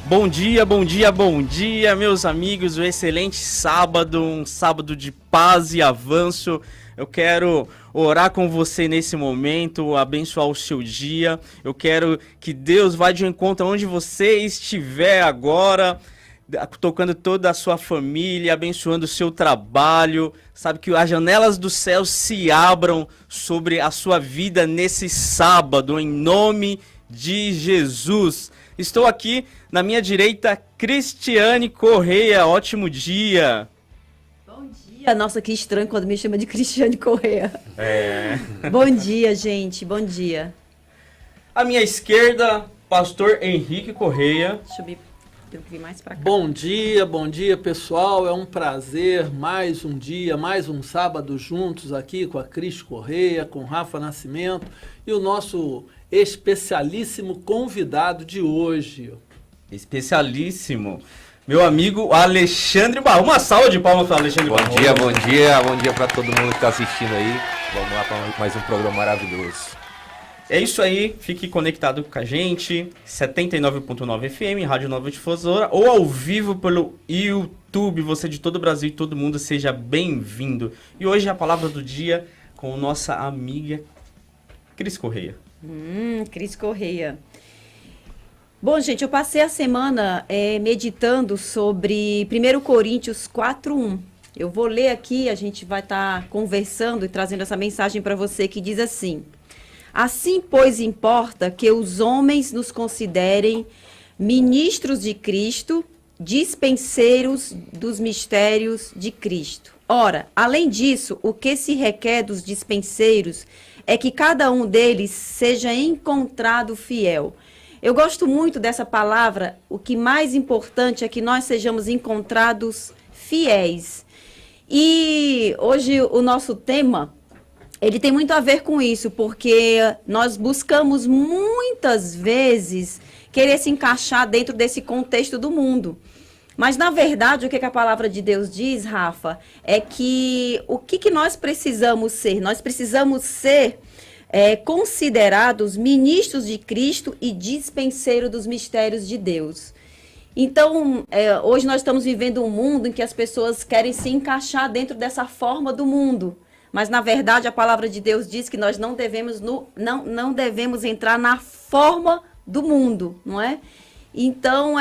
Bom dia, bom dia, bom dia, meus amigos. Um excelente sábado, um sábado de paz e avanço. Eu quero orar com você nesse momento, abençoar o seu dia. Eu quero que Deus vá de encontro onde você estiver agora, tocando toda a sua família, abençoando o seu trabalho. Sabe, que as janelas do céu se abram sobre a sua vida nesse sábado, em nome de Jesus. Estou aqui na minha direita, Cristiane Correia. Ótimo dia. Bom dia. Nossa, que estranho quando me chama de Cristiane Correia. Bom dia, gente. Bom dia. À minha esquerda, pastor Henrique Correia. Deixa eu vir mais pra cá. Bom dia, pessoal. É um prazer, mais um dia, mais um sábado juntos aqui com a Cris Correia, com Rafa Nascimento e o nosso especialíssimo convidado de hoje. Especialíssimo. Meu amigo Alexandre Barro. Uma salva de palmas para Alexandre Barro. Bom dia para todo mundo que está assistindo aí. Vamos lá para mais um programa maravilhoso. É isso aí, fique conectado com a gente, 79.9 FM, Rádio Nova Difusora, ou ao vivo pelo YouTube. Você de todo o Brasil e todo mundo, seja bem-vindo. E hoje a palavra do dia com nossa amiga Cris Correia. Cris Correia. Bom, gente, eu passei a semana meditando sobre 1 Coríntios 4:1. Eu vou ler aqui, a gente vai estar conversando e trazendo essa mensagem para você que diz assim: assim, pois, importa que os homens nos considerem ministros de Cristo, dispenseiros dos mistérios de Cristo. Ora, além disso, o que se requer dos dispenseiros é que cada um deles seja encontrado fiel. Eu gosto muito dessa palavra. O que mais importante é que nós sejamos encontrados fiéis. E hoje o nosso tema, ele tem muito a ver com isso, porque nós buscamos muitas vezes querer se encaixar dentro desse contexto do mundo. Mas, na verdade, o que a palavra de Deus diz, Rafa, é que o que nós precisamos ser? Nós precisamos ser considerados ministros de Cristo e dispenseiros dos mistérios de Deus. Então, hoje nós estamos vivendo um mundo em que as pessoas querem se encaixar dentro dessa forma do mundo. Mas, na verdade, a palavra de Deus diz que nós não devemos entrar na forma do mundo, não é? Então,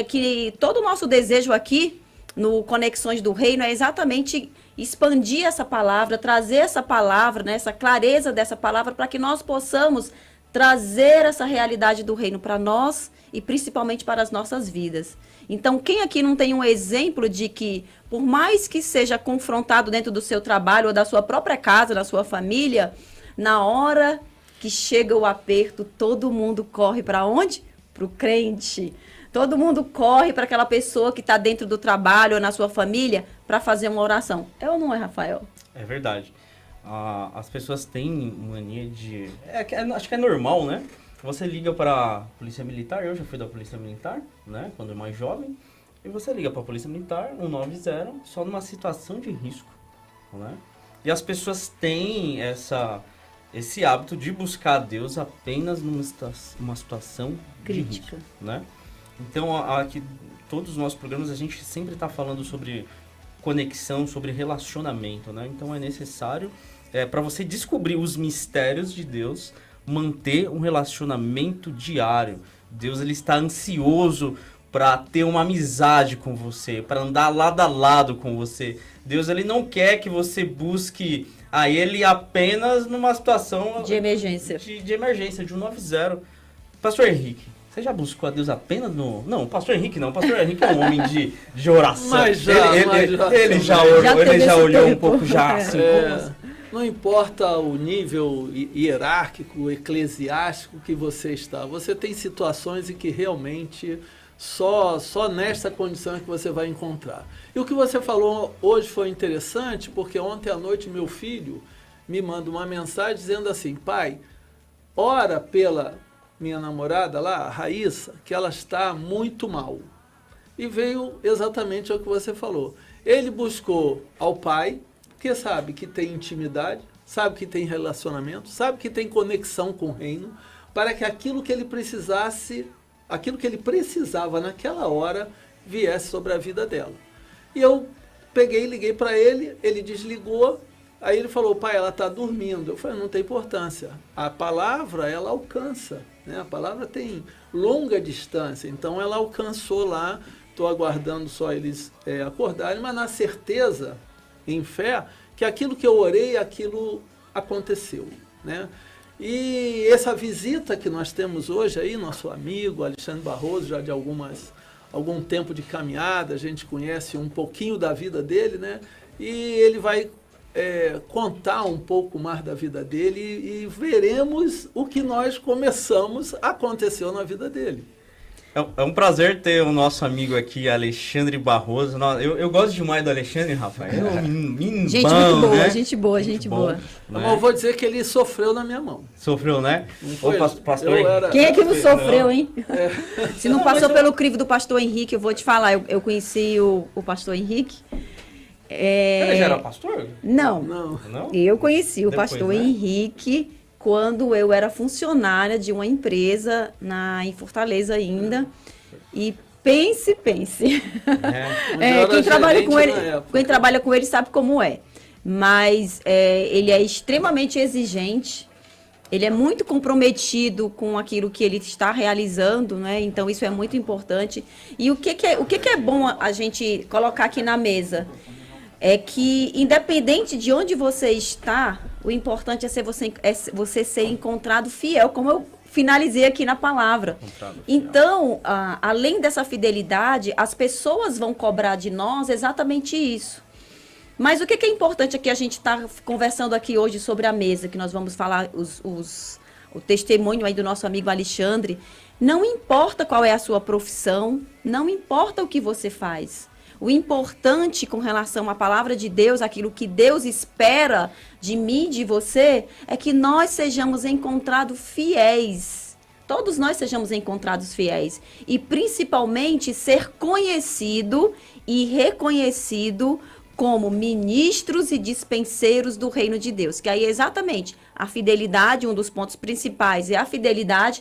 que todo o nosso desejo aqui, no Conexões do Reino, é exatamente expandir essa palavra, trazer essa palavra, né, essa clareza dessa palavra, para que nós possamos trazer essa realidade do reino para nós e principalmente para as nossas vidas. Então, quem aqui não tem um exemplo de que, por mais que seja confrontado dentro do seu trabalho ou da sua própria casa, da sua família, na hora que chega o aperto, todo mundo corre para onde? Para o crente. Todo mundo corre para aquela pessoa que está dentro do trabalho ou na sua família para fazer uma oração. É ou não é, Rafael? É verdade. As pessoas têm mania de... acho que é normal, né? Você liga para a Polícia Militar, eu já fui da Polícia Militar, né? Quando é mais jovem. E você liga para a Polícia Militar, 190, só numa situação de risco, né? E as pessoas têm esse hábito de buscar a Deus apenas numa situação crítica, de risco, né? Então, aqui, todos os nossos programas, a gente sempre está falando sobre conexão, sobre relacionamento, né? Então, é necessário, para você descobrir os mistérios de Deus, manter um relacionamento diário. Deus, ele está ansioso para ter uma amizade com você, para andar lado a lado com você. Deus, ele não quer que você busque a ele apenas numa situação de emergência. De emergência, de 190. Pastor Henrique, você já buscou a Deus apenas no... Não, pastor Henrique não. Pastor Henrique é um homem de oração. Mas ele já olhou um pouco já, assim, não importa o nível hierárquico, eclesiástico que você está. Você tem situações em que realmente só nesta condição é que você vai encontrar. E o que você falou hoje foi interessante, porque ontem à noite meu filho me manda uma mensagem dizendo assim: pai, ora pela minha namorada lá, a Raíssa, que ela está muito mal. E veio exatamente o que você falou. Ele buscou ao pai, que sabe que tem intimidade, sabe que tem relacionamento, sabe que tem conexão com o reino, para que aquilo que ele precisasse aquilo que ele precisava naquela hora viesse sobre a vida dela. E eu peguei, liguei para ele, ele desligou, aí ele falou, pai, ela está dormindo. Eu falei, não tem importância, a palavra, ela alcança, né? A palavra tem longa distância, então ela alcançou lá, estou aguardando só eles acordarem, mas na certeza, em fé, que aquilo que eu orei, aquilo aconteceu, né? E essa visita que nós temos hoje aí, nosso amigo Alexandre Barroso, já de algum tempo de caminhada, a gente conhece um pouquinho da vida dele, né? E ele vai contar um pouco mais da vida dele e veremos o que nós começamos aconteceu na vida dele. É um prazer ter o nosso amigo aqui, Alexandre Barroso. Eu gosto demais do Alexandre, rapaz. Gente muito boa, né? Gente boa, gente boa. Mas eu vou dizer que ele sofreu na minha mão. Sofreu, né? Pastor Quem é que não sofreu, hein? Se não passou pelo crivo do pastor Henrique, eu vou te falar. Eu conheci o pastor Henrique. Ele já era pastor? Não. Eu conheci o pastor Henrique quando eu era funcionária de uma empresa em Fortaleza ainda. E pense. Quem trabalha com ele sabe como é. Mas ele é extremamente exigente. Ele é muito comprometido com aquilo que ele está realizando, né? Então isso é muito importante. E o que é bom a gente colocar aqui na mesa? É que, independente de onde você está, o importante é você ser encontrado fiel, como eu finalizei aqui na palavra. Então, além dessa fidelidade, as pessoas vão cobrar de nós exatamente isso. Mas o que é importante aqui, a gente está conversando aqui hoje sobre a mesa, que nós vamos falar o testemunho aí do nosso amigo Alexandre. Não importa qual é a sua profissão, não importa o que você faz. O importante com relação à palavra de Deus, aquilo que Deus espera de mim, de você, é que nós sejamos encontrados fiéis. Todos nós sejamos encontrados fiéis. E principalmente ser conhecido e reconhecido como ministros e dispenseiros do reino de Deus. Que aí exatamente a fidelidade, um dos pontos principais é a fidelidade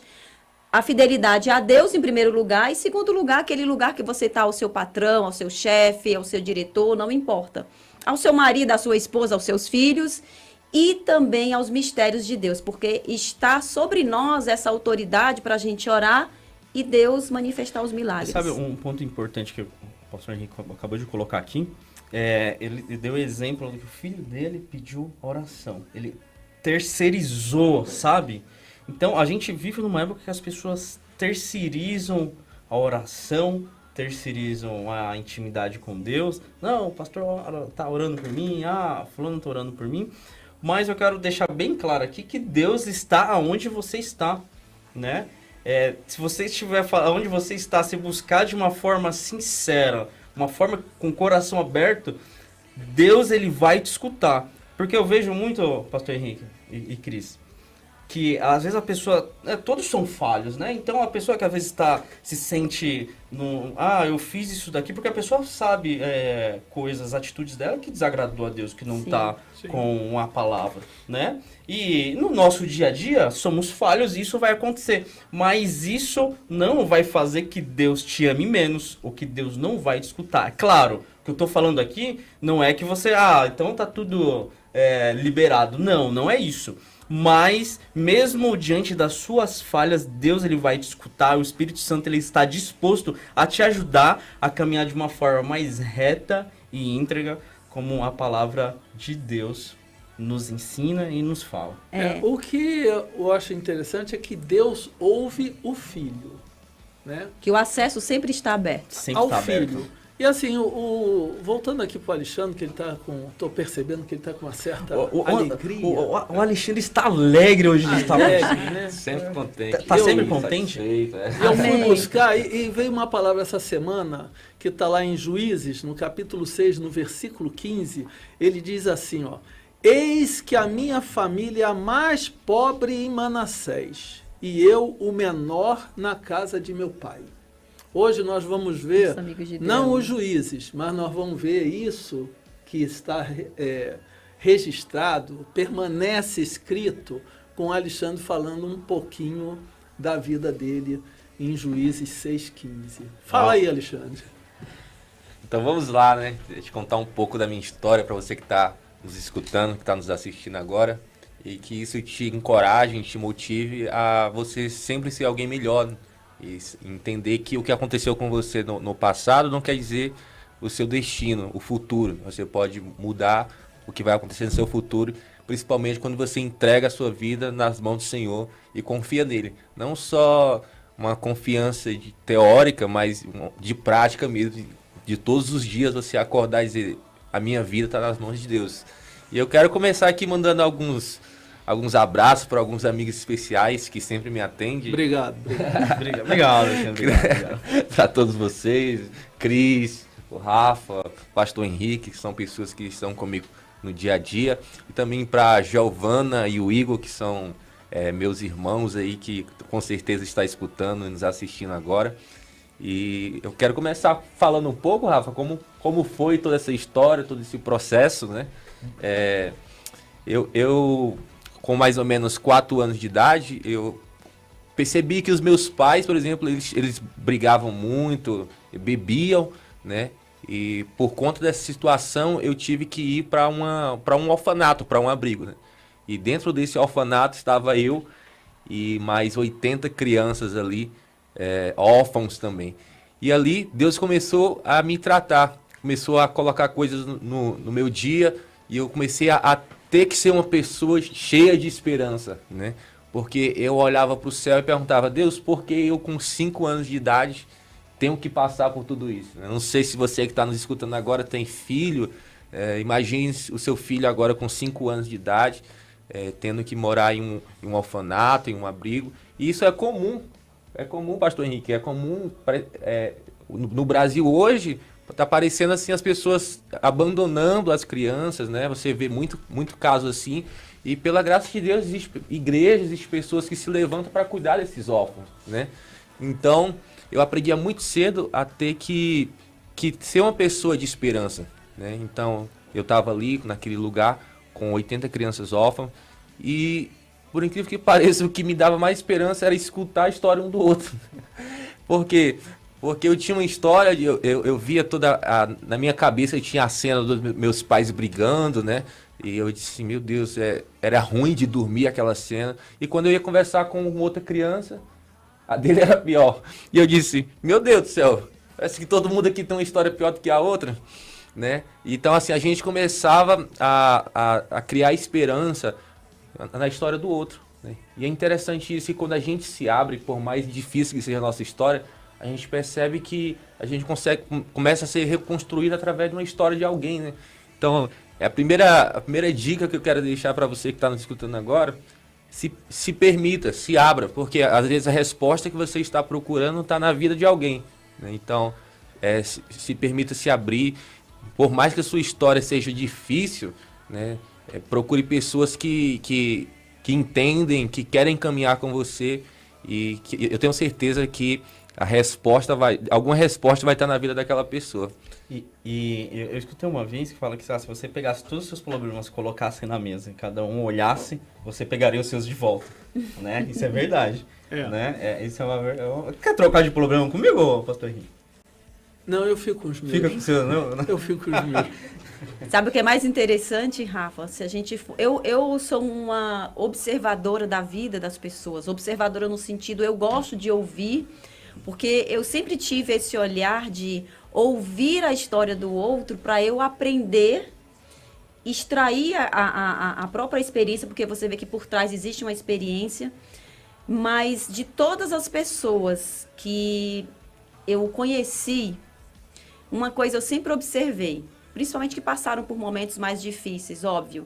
a Deus em primeiro lugar, e segundo lugar, aquele lugar que você está ao seu patrão, ao seu chefe, ao seu diretor, não importa. Ao seu marido, à sua esposa, aos seus filhos e também aos mistérios de Deus, porque está sobre nós essa autoridade para a gente orar e Deus manifestar os milagres. Sabe um ponto importante que o pastor Henrique acabou de colocar aqui? Ele deu o exemplo do que o filho dele pediu oração. Ele terceirizou, sabe? Então, a gente vive numa época que as pessoas terceirizam a oração, terceirizam a intimidade com Deus. Não, o pastor está orando por mim, fulano está orando por mim. Mas eu quero deixar bem claro aqui que Deus está onde você está, né? Se você estiver onde você está, se buscar de uma forma sincera, uma forma com o coração aberto, Deus ele vai te escutar. Porque eu vejo muito, pastor Henrique e Cris, que às vezes a pessoa, todos são falhos, né? Então a pessoa que às vezes se sente eu fiz isso daqui, porque a pessoa sabe coisas, atitudes dela que desagradou a Deus, que não está com a palavra, né? E no nosso dia a dia somos falhos e isso vai acontecer, mas isso não vai fazer que Deus te ame menos, ou que Deus não vai te escutar. É claro, o que eu estou falando aqui não é que você, então tá tudo liberado. Não é isso. Mas, mesmo diante das suas falhas, Deus ele vai te escutar, o Espírito Santo ele está disposto a te ajudar a caminhar de uma forma mais reta e íntegra, como a palavra de Deus nos ensina e nos fala. O que eu acho interessante é que Deus ouve o Filho, né? Que o acesso sempre está aberto. Sempre está aberto. Filho. E assim, voltando aqui para o Alexandre, que ele está estou percebendo que ele está com uma certa alegria. O Alexandre está alegre hoje. Né? Sempre contente. Está sempre contente? Eu fui buscar e veio uma palavra essa semana que está lá em Juízes, no capítulo 6, no versículo 15, ele diz assim, eis que a minha família é a mais pobre em Manassés, e eu o menor na casa de meu pai. Hoje nós vamos ver, não os juízes, mas nós vamos ver isso que está registrado, permanece escrito, com Alexandre falando um pouquinho da vida dele em Juízes 6,15. Fala aí, Alexandre. Então vamos lá, né? Deixa eu contar um pouco da minha história para você que está nos escutando, que está nos assistindo agora. E que isso te encoraje, te motive a você sempre ser alguém melhor. E entender que o que aconteceu com você no passado não quer dizer o seu destino, o futuro. Você pode mudar o que vai acontecer no seu futuro, principalmente quando você entrega a sua vida nas mãos do Senhor e confia nele. Não só uma confiança teórica, mas de prática mesmo, de todos os dias você acordar e dizer, a minha vida está nas mãos de Deus. E eu quero começar aqui mandando alguns abraços para alguns amigos especiais que sempre me atendem. Obrigado. Obrigado, Alexandre. Para todos vocês, Cris, o Rafa, o Pastor Henrique, que são pessoas que estão comigo no dia a dia. E também para a Giovana e o Igor, que são meus irmãos aí, que com certeza está escutando e nos assistindo agora. E eu quero começar falando um pouco, Rafa, como foi toda essa história, todo esse processo, né? Eu com mais ou menos 4 anos de idade, eu percebi que os meus pais, por exemplo, eles brigavam muito, bebiam, né? E por conta dessa situação, eu tive que ir para um orfanato, para um abrigo, né? E dentro desse orfanato estava eu e mais 80 crianças ali, órfãos também. E ali Deus começou a me tratar, começou a colocar coisas no meu dia e eu comecei a ter que ser uma pessoa cheia de esperança, né? Porque eu olhava para o céu e perguntava, Deus, por que eu com 5 anos de idade tenho que passar por tudo isso? Eu não sei se você que está nos escutando agora tem filho, imagine o seu filho agora com 5 anos de idade, tendo que morar em um orfanato, em um abrigo. E isso é comum, Pastor Henrique, é comum no Brasil hoje. Está aparecendo assim as pessoas abandonando as crianças, né? Você vê muito caso assim. E pela graça de Deus, existem igrejas, existem pessoas que se levantam para cuidar desses órfãos, né? Então, eu aprendi muito cedo a ter que ser uma pessoa de esperança, né? Então, eu estava ali naquele lugar com 80 crianças órfãs e, por incrível que pareça, o que me dava mais esperança era escutar a história um do outro. Porque eu tinha uma história, eu via na minha cabeça eu tinha a cena dos meus pais brigando, né? E eu disse, meu Deus, era ruim de dormir aquela cena. E quando eu ia conversar com outra criança, a dele era pior. E eu disse, meu Deus do céu, parece que todo mundo aqui tem uma história pior do que a outra, né? Então assim, a gente começava a criar esperança na história do outro, né? E é interessante isso, que quando a gente se abre, por mais difícil que seja a nossa história, a gente percebe que a gente começa a ser reconstruído através de uma história de alguém, né? Então, a primeira dica que eu quero deixar para você que está nos escutando agora, se permita, se abra, porque às vezes a resposta que você está procurando está na vida de alguém, né? Então, se permita se abrir, por mais que a sua história seja difícil, né? Procure pessoas que entendem, que querem caminhar com você e que eu tenho certeza que alguma resposta vai estar na vida daquela pessoa. E eu escutei uma vez que fala que se você pegasse todos os seus problemas e colocasse na mesa e cada um olhasse, você pegaria os seus de volta, né? Isso é verdade, né? Isso é uma... Quer trocar de problema comigo, Pastor Henrique? Não, eu fico com os meus. Fica com o seu, não? Eu fico com os meus. Sabe o que é mais interessante, Rafa? Se a gente eu sou uma observadora da vida das pessoas, observadora no sentido, eu gosto de ouvir, porque eu sempre tive esse olhar de ouvir a história do outro para eu aprender, extrair a própria experiência, porque você vê que por trás existe uma experiência, mas de todas as pessoas que eu conheci, uma coisa eu sempre observei, principalmente que passaram por momentos mais difíceis, óbvio,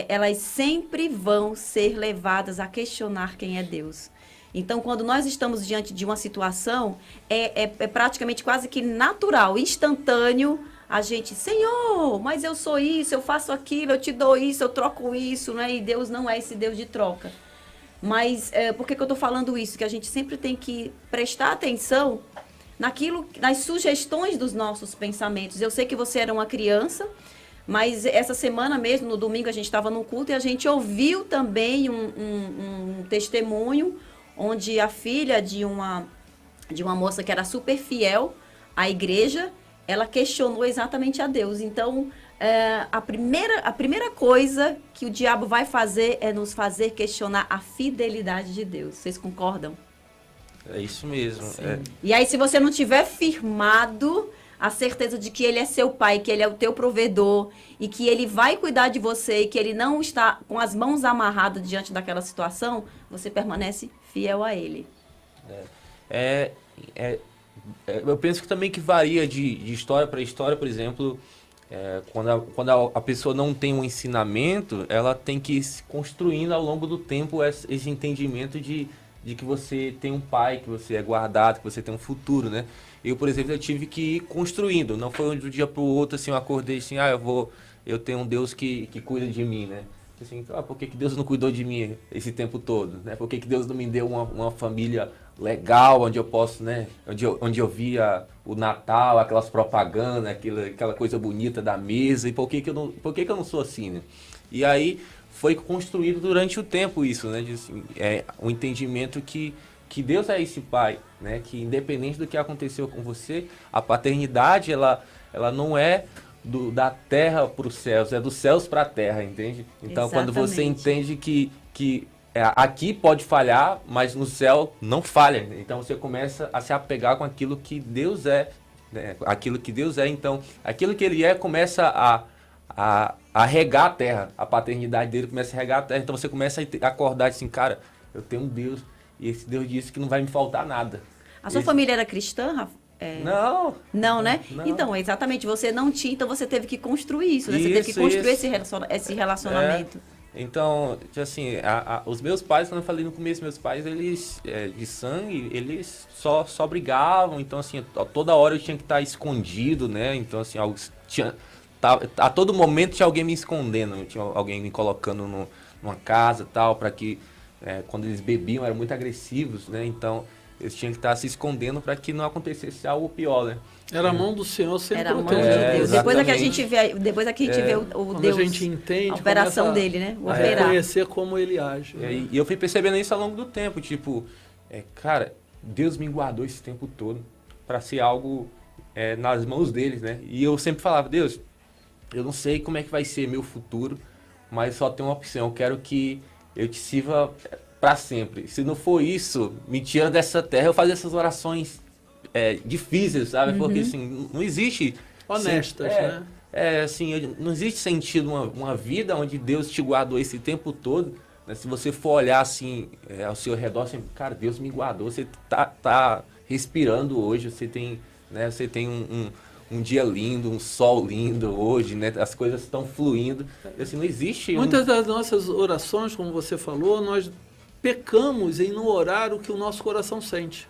elas sempre vão ser levadas a questionar quem é Deus. Então, quando nós estamos diante de uma situação, é praticamente quase que natural, instantâneo, a gente, Senhor, mas eu sou isso, eu faço aquilo, eu te dou isso, eu troco isso, né? E Deus não é esse Deus de troca. Mas por que eu estou falando isso? Que a gente sempre tem que prestar atenção nas sugestões dos nossos pensamentos. Eu sei que você era uma criança, mas essa semana mesmo, no domingo, a gente estava no culto e a gente ouviu também um testemunho onde a filha de uma moça que era super fiel à igreja, ela questionou exatamente a Deus. Então, a primeira coisa que o diabo vai fazer é nos fazer questionar a fidelidade de Deus. Vocês concordam? É isso mesmo. É. E aí, se você não tiver firmado a certeza de que ele é seu pai, que ele é o teu provedor e que ele vai cuidar de você e que ele não está com as mãos amarradas diante daquela situação, você permanece fiel a ele. Eu penso que também que varia de história para história, por exemplo, quando a pessoa não tem um ensinamento, ela tem que ir se construindo ao longo do tempo esse entendimento de que você tem um pai, que você é guardado, que você tem um futuro, né? Eu, por exemplo, eu tive que ir construindo, não foi de um dia para o outro, assim, eu acordei assim, eu tenho um Deus que cuida de mim, né? Assim, por que Deus não cuidou de mim esse tempo todo, né? Por que Deus não me deu uma família legal, onde eu posso, né? Onde eu via o Natal, aquelas propagandas, aquela coisa bonita da mesa, e por que eu não sou assim, né? E aí foi construído durante o tempo isso, né? O entendimento que Deus é esse pai, né? Que independente do que aconteceu com você, a paternidade, ela não é da terra para os céus, é dos céus para a terra, entende? Então, quando você entende que aqui pode falhar, mas no céu não falha. Então, você começa a se apegar com aquilo que Deus é, né? Aquilo que Deus é. Então, aquilo que Ele é começa a regar a terra. A paternidade dele começa a regar a terra. Então, você começa a acordar assim, cara, eu tenho um Deus e esse Deus disse que não vai me faltar nada. A sua família era cristã, Rafa? Não. Não, né? Não. Então, exatamente, você não tinha, então você teve que construir isso, né? Você teve que construir esse relacionamento. Então, assim, os meus pais, como eu falei no começo, meus pais, eles, de sangue, eles só brigavam, então, assim, toda hora eu tinha que estar escondido, né? Então, assim, a todo momento tinha alguém me escondendo, tinha alguém me colocando numa casa e tal, para que, quando eles bebiam, eram muito agressivos, né? Então, eles tinham que estar se escondendo para que não acontecesse algo pior, né? Era a mão do Senhor sempre Era a mão de protegendo. Deus. Depois é que a gente vê o Quando Deus, a gente entende, a operação começa dele, né? O a operar. reconhecer como ele age. E eu fui percebendo isso ao longo do tempo, tipo, cara, Deus me guardou esse tempo todo para ser algo nas mãos deles, né? E eu sempre falava, Deus, eu não sei como é que vai ser meu futuro, mas só tem uma opção, eu quero que eu te sirva para sempre. Se não for isso, me tira dessa terra. Eu fazia essas orações difíceis, sabe? Porque assim, não existe... Honestas, né? Assim, não existe sentido uma vida onde Deus te guardou esse tempo todo, né? Se você for olhar assim, ao seu redor, assim, cara, Deus me guardou, você tá respirando hoje, você tem, né, um dia lindo, um sol lindo hoje, né? As coisas estão fluindo. Assim, não existe... Muitas das nossas orações, como você falou, nós pecamos em não orar o que o nosso coração sente.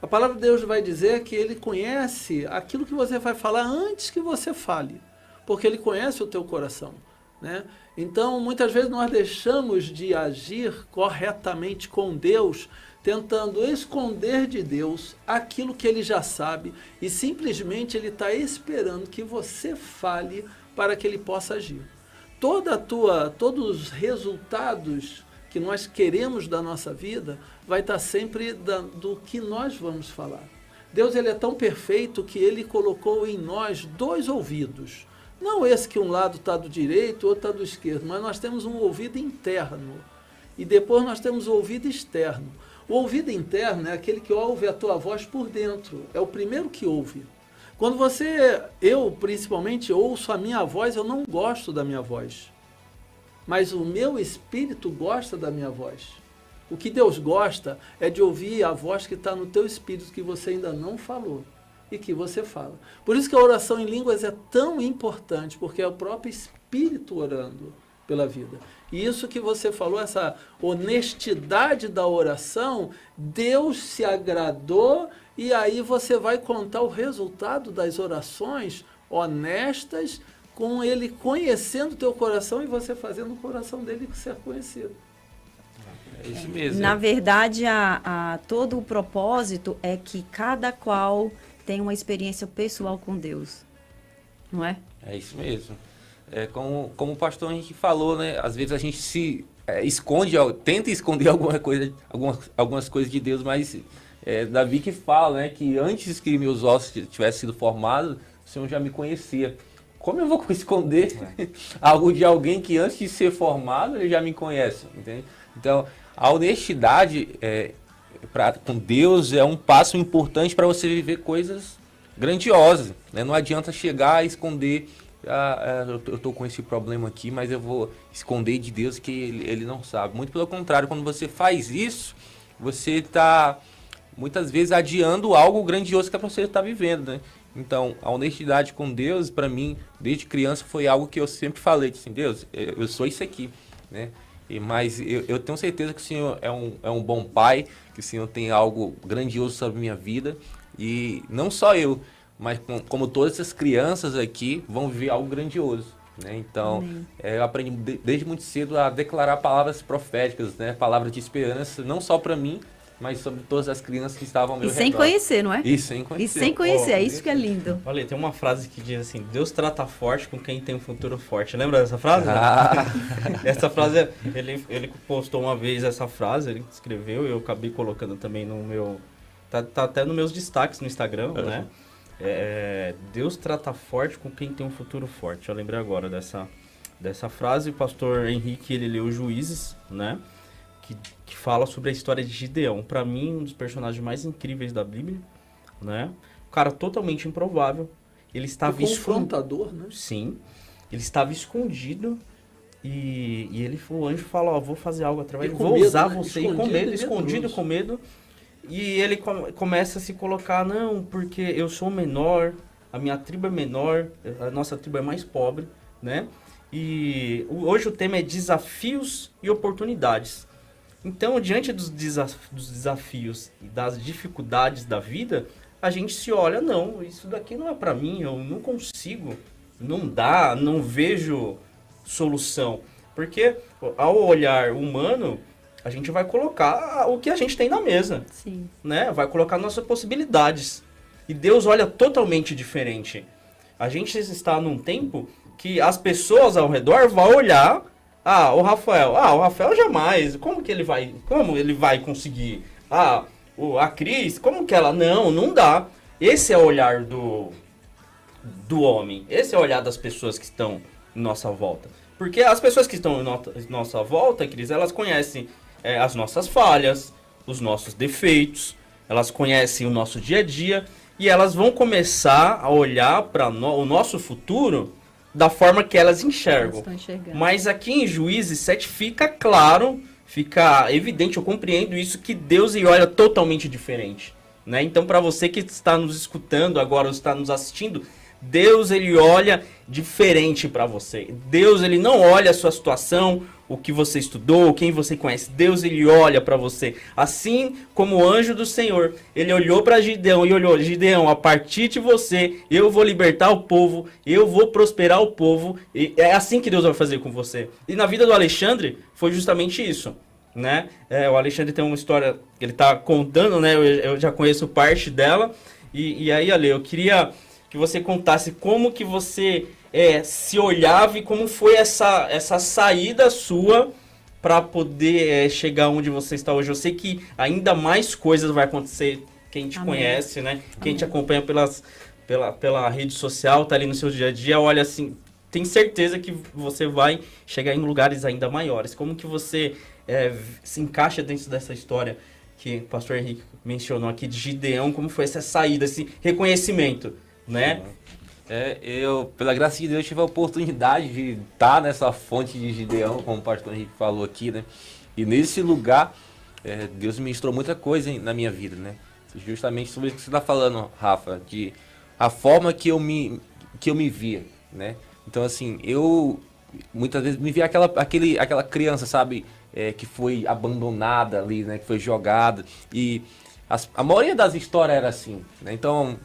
A palavra de Deus vai dizer que Ele conhece aquilo que você vai falar antes que você fale, porque Ele conhece o teu coração, né? Então, muitas vezes nós deixamos de agir corretamente com Deus, tentando esconder de Deus aquilo que Ele já sabe e simplesmente Ele está esperando que você fale para que Ele possa agir. Todos os resultados que nós queremos da nossa vida, vai estar sempre do que nós vamos falar. Deus, ele é tão perfeito que ele colocou em nós 2 ouvidos. Não esse que um lado está do direito, o outro está do esquerdo, mas nós temos um ouvido interno. E depois nós temos o ouvido externo. O ouvido interno é aquele que ouve a tua voz por dentro. É o primeiro que ouve. Quando eu principalmente ouço a minha voz, eu não gosto da minha voz. Mas o meu espírito gosta da minha voz. O que Deus gosta é de ouvir a voz que está no teu espírito, que você ainda não falou e que você fala. Por isso que a oração em línguas é tão importante, porque é o próprio espírito orando pela vida. E isso que você falou, essa honestidade da oração, Deus se agradou e aí você vai contar o resultado das orações honestas, com ele conhecendo o teu coração e você fazendo o coração dele ser conhecido. É isso mesmo. Na verdade, todo o propósito é que cada qual tem uma experiência pessoal com Deus, não é? É isso mesmo. Como o pastor Henrique falou, né? Às vezes a gente tenta esconder alguma coisa, algumas coisas de Deus, mas Davi que fala, né, que antes que meus ossos tivessem sido formados, o Senhor já me conhecia. Como eu vou esconder algo de alguém que antes de ser formado, ele já me conhece, entende? Então, a honestidade com Deus é um passo importante para você viver coisas grandiosas, né? Não adianta chegar e esconder, eu estou com esse problema aqui, mas eu vou esconder de Deus que ele não sabe. Muito pelo contrário, quando você faz isso, você está muitas vezes adiando algo grandioso que você está vivendo, né? Então, a honestidade com Deus, para mim, desde criança, foi algo que eu sempre falei, assim, Deus, eu sou isso aqui, né? Mas eu tenho certeza que o Senhor é um bom pai, que o Senhor tem algo grandioso sobre a minha vida, e não só eu, mas como todas essas crianças aqui vão viver algo grandioso, né? Então, eu aprendi desde muito cedo a declarar palavras proféticas, né? Palavras de esperança, não só para mim, mas sobre todas as crianças que estavam ao meu redor. E sem conhecer, não é? E sem conhecer. E sem conhecer, é isso que é lindo. Olha, tem uma frase que diz assim, Deus trata forte com quem tem um futuro forte. Lembra dessa frase? Essa frase, ele postou uma vez essa frase, ele escreveu, eu acabei colocando também no meu... Tá até nos meus destaques no Instagram, né? Deus trata forte com quem tem um futuro forte. Eu lembrei agora dessa frase. O pastor Henrique, ele leu Juízes, né? Que fala sobre a história de Gideão. Para mim, um dos personagens mais incríveis da Bíblia, né? Um cara totalmente improvável. Ele estava confrontador, né? Sim. Ele estava escondido e o anjo fala, ó, vou fazer algo através de... Vou usar você. E com medo, escondido, com medo. E ele começa a se colocar, não, porque eu sou menor, a minha tribo é menor, a nossa tribo é mais pobre, né? E hoje o tema é desafios e oportunidades. Então, diante dos desafios e das dificuldades da vida, a gente se olha, não, isso daqui não é para mim, eu não consigo, não dá, não vejo solução. Porque ao olhar humano, a gente vai colocar o que a gente tem na mesa. Sim. Né? Vai colocar nossas possibilidades. E Deus olha totalmente diferente. A gente está num tempo que as pessoas ao redor vão olhar, o Rafael jamais, como ele vai conseguir? A Cris, como que ela? Não dá. Esse é o olhar do homem, esse é o olhar das pessoas que estão em nossa volta. Porque as pessoas que estão em nossa volta, Cris, elas conhecem as nossas falhas, os nossos defeitos, elas conhecem o nosso dia a dia e elas vão começar a olhar para o nosso futuro da forma que elas enxergam. Mas aqui em Juízes 7 fica claro, fica evidente, eu compreendo isso, que Deus ele olha totalmente diferente. Né? Então, para você que está nos escutando agora, ou está nos assistindo, Deus ele olha diferente para você. Deus ele não olha a sua situação, o que você estudou, quem você conhece. Deus ele olha para você. Assim como o anjo do Senhor, ele olhou para Gideão e olhou, Gideão, a partir de você, eu vou libertar o povo, eu vou prosperar o povo. E é assim que Deus vai fazer com você. E na vida do Alexandre foi justamente isso. Né? O Alexandre tem uma história que ele está contando, né? Eu já conheço parte dela. E aí, Ale, eu queria que você contasse como que você se olhava e como foi essa saída sua para poder chegar onde você está hoje. Eu sei que ainda mais coisas vai acontecer, quem te conhece, né? Quem te acompanha pela rede social, tá ali no seu dia a dia, olha assim, tem certeza que você vai chegar em lugares ainda maiores. Como que você se encaixa dentro dessa história que o pastor Henrique mencionou aqui de Gideão, como foi essa saída, esse reconhecimento, né? Eu, pela graça de Deus, tive a oportunidade de estar nessa fonte de Gideão, como o pastor Henrique falou aqui, né? E nesse lugar, Deus ministrou muita coisa na minha vida, né? Justamente sobre isso que você está falando, Rafa, de a forma que eu me via, né? Então, assim, eu muitas vezes me via aquela criança, sabe? Que foi abandonada ali, né? Que foi jogada. E a maioria das histórias era assim, né? Então,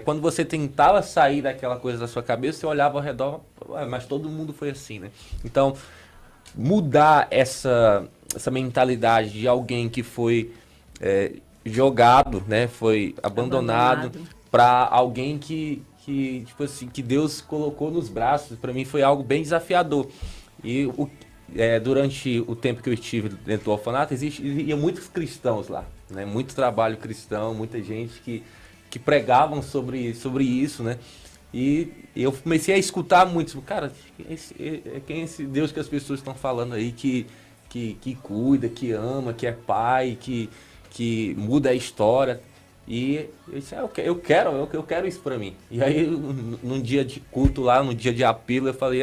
quando você tentava sair daquela coisa da sua cabeça, você olhava ao redor, mas todo mundo foi assim, né? Então, mudar essa mentalidade de alguém que foi jogado, né? Foi abandonado para alguém que tipo assim, que Deus colocou nos braços, para mim foi algo bem desafiador. E durante o tempo que eu estive dentro do orfanato, ia muitos cristãos lá, né? Muito trabalho cristão, muita gente que pregavam sobre isso, né? E eu comecei a escutar muito, cara, quem é esse Deus que as pessoas estão falando aí, que cuida, que ama, que é pai, que muda a história. E eu disse, eu quero isso pra mim. E aí, num dia de culto lá, num dia de apelo, eu falei,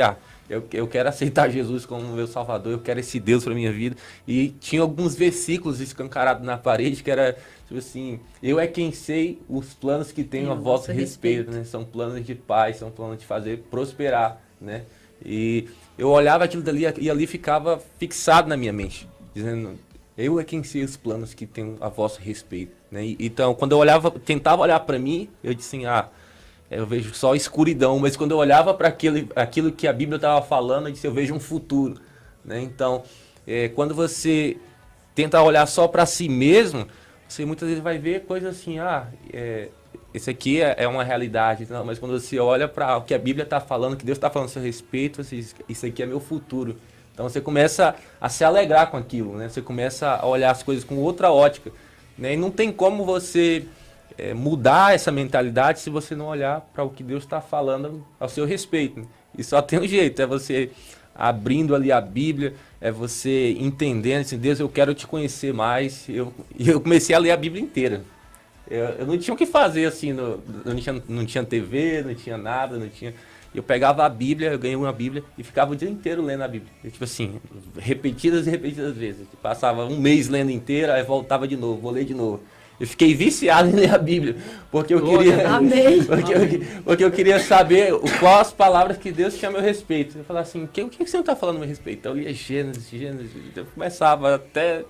eu quero aceitar Jesus como meu salvador, eu quero esse Deus pra minha vida. E tinha alguns versículos escancarados na parede que era, tipo assim, eu é quem sei os planos que tenho a vosso respeito, né? São planos de paz, são planos de fazer prosperar, né? E eu olhava aquilo dali e ali ficava fixado na minha mente, dizendo, eu é quem sei os planos que tenho a vosso respeito, né? Então, quando eu tentava olhar para mim, eu disse assim, eu vejo só escuridão, mas quando eu olhava para aquilo que a Bíblia estava falando, eu disse, eu vejo um futuro, né? Então, quando você tenta olhar só para si mesmo, você muitas vezes vai ver coisas assim, isso aqui é uma realidade, não, mas quando você olha para o que a Bíblia está falando, que Deus está falando a seu respeito, você diz, isso aqui é meu futuro. Então você começa a se alegrar com aquilo, né? Você começa a olhar as coisas com outra ótica, né? E não tem como você mudar essa mentalidade se você não olhar para o que Deus está falando ao seu respeito, né? E só tem um jeito, é você abrindo ali a Bíblia, é você entendendo assim, Deus, eu quero te conhecer mais. E eu comecei a ler a Bíblia inteira. Eu não tinha o que fazer assim, não tinha TV, não tinha nada, não tinha... Eu pegava a Bíblia, eu ganhei uma Bíblia e ficava o dia inteiro lendo a Bíblia. Tipo assim, repetidas e repetidas vezes. Passava um mês lendo inteira, aí voltava de novo, vou ler de novo. Eu fiquei viciado em ler a Bíblia, porque eu queria... Amém. Porque eu queria saber quais as palavras que Deus tinha a meu respeito. Eu falava assim, o que você não está falando a meu respeito? Então eu lia Gênesis, eu começava até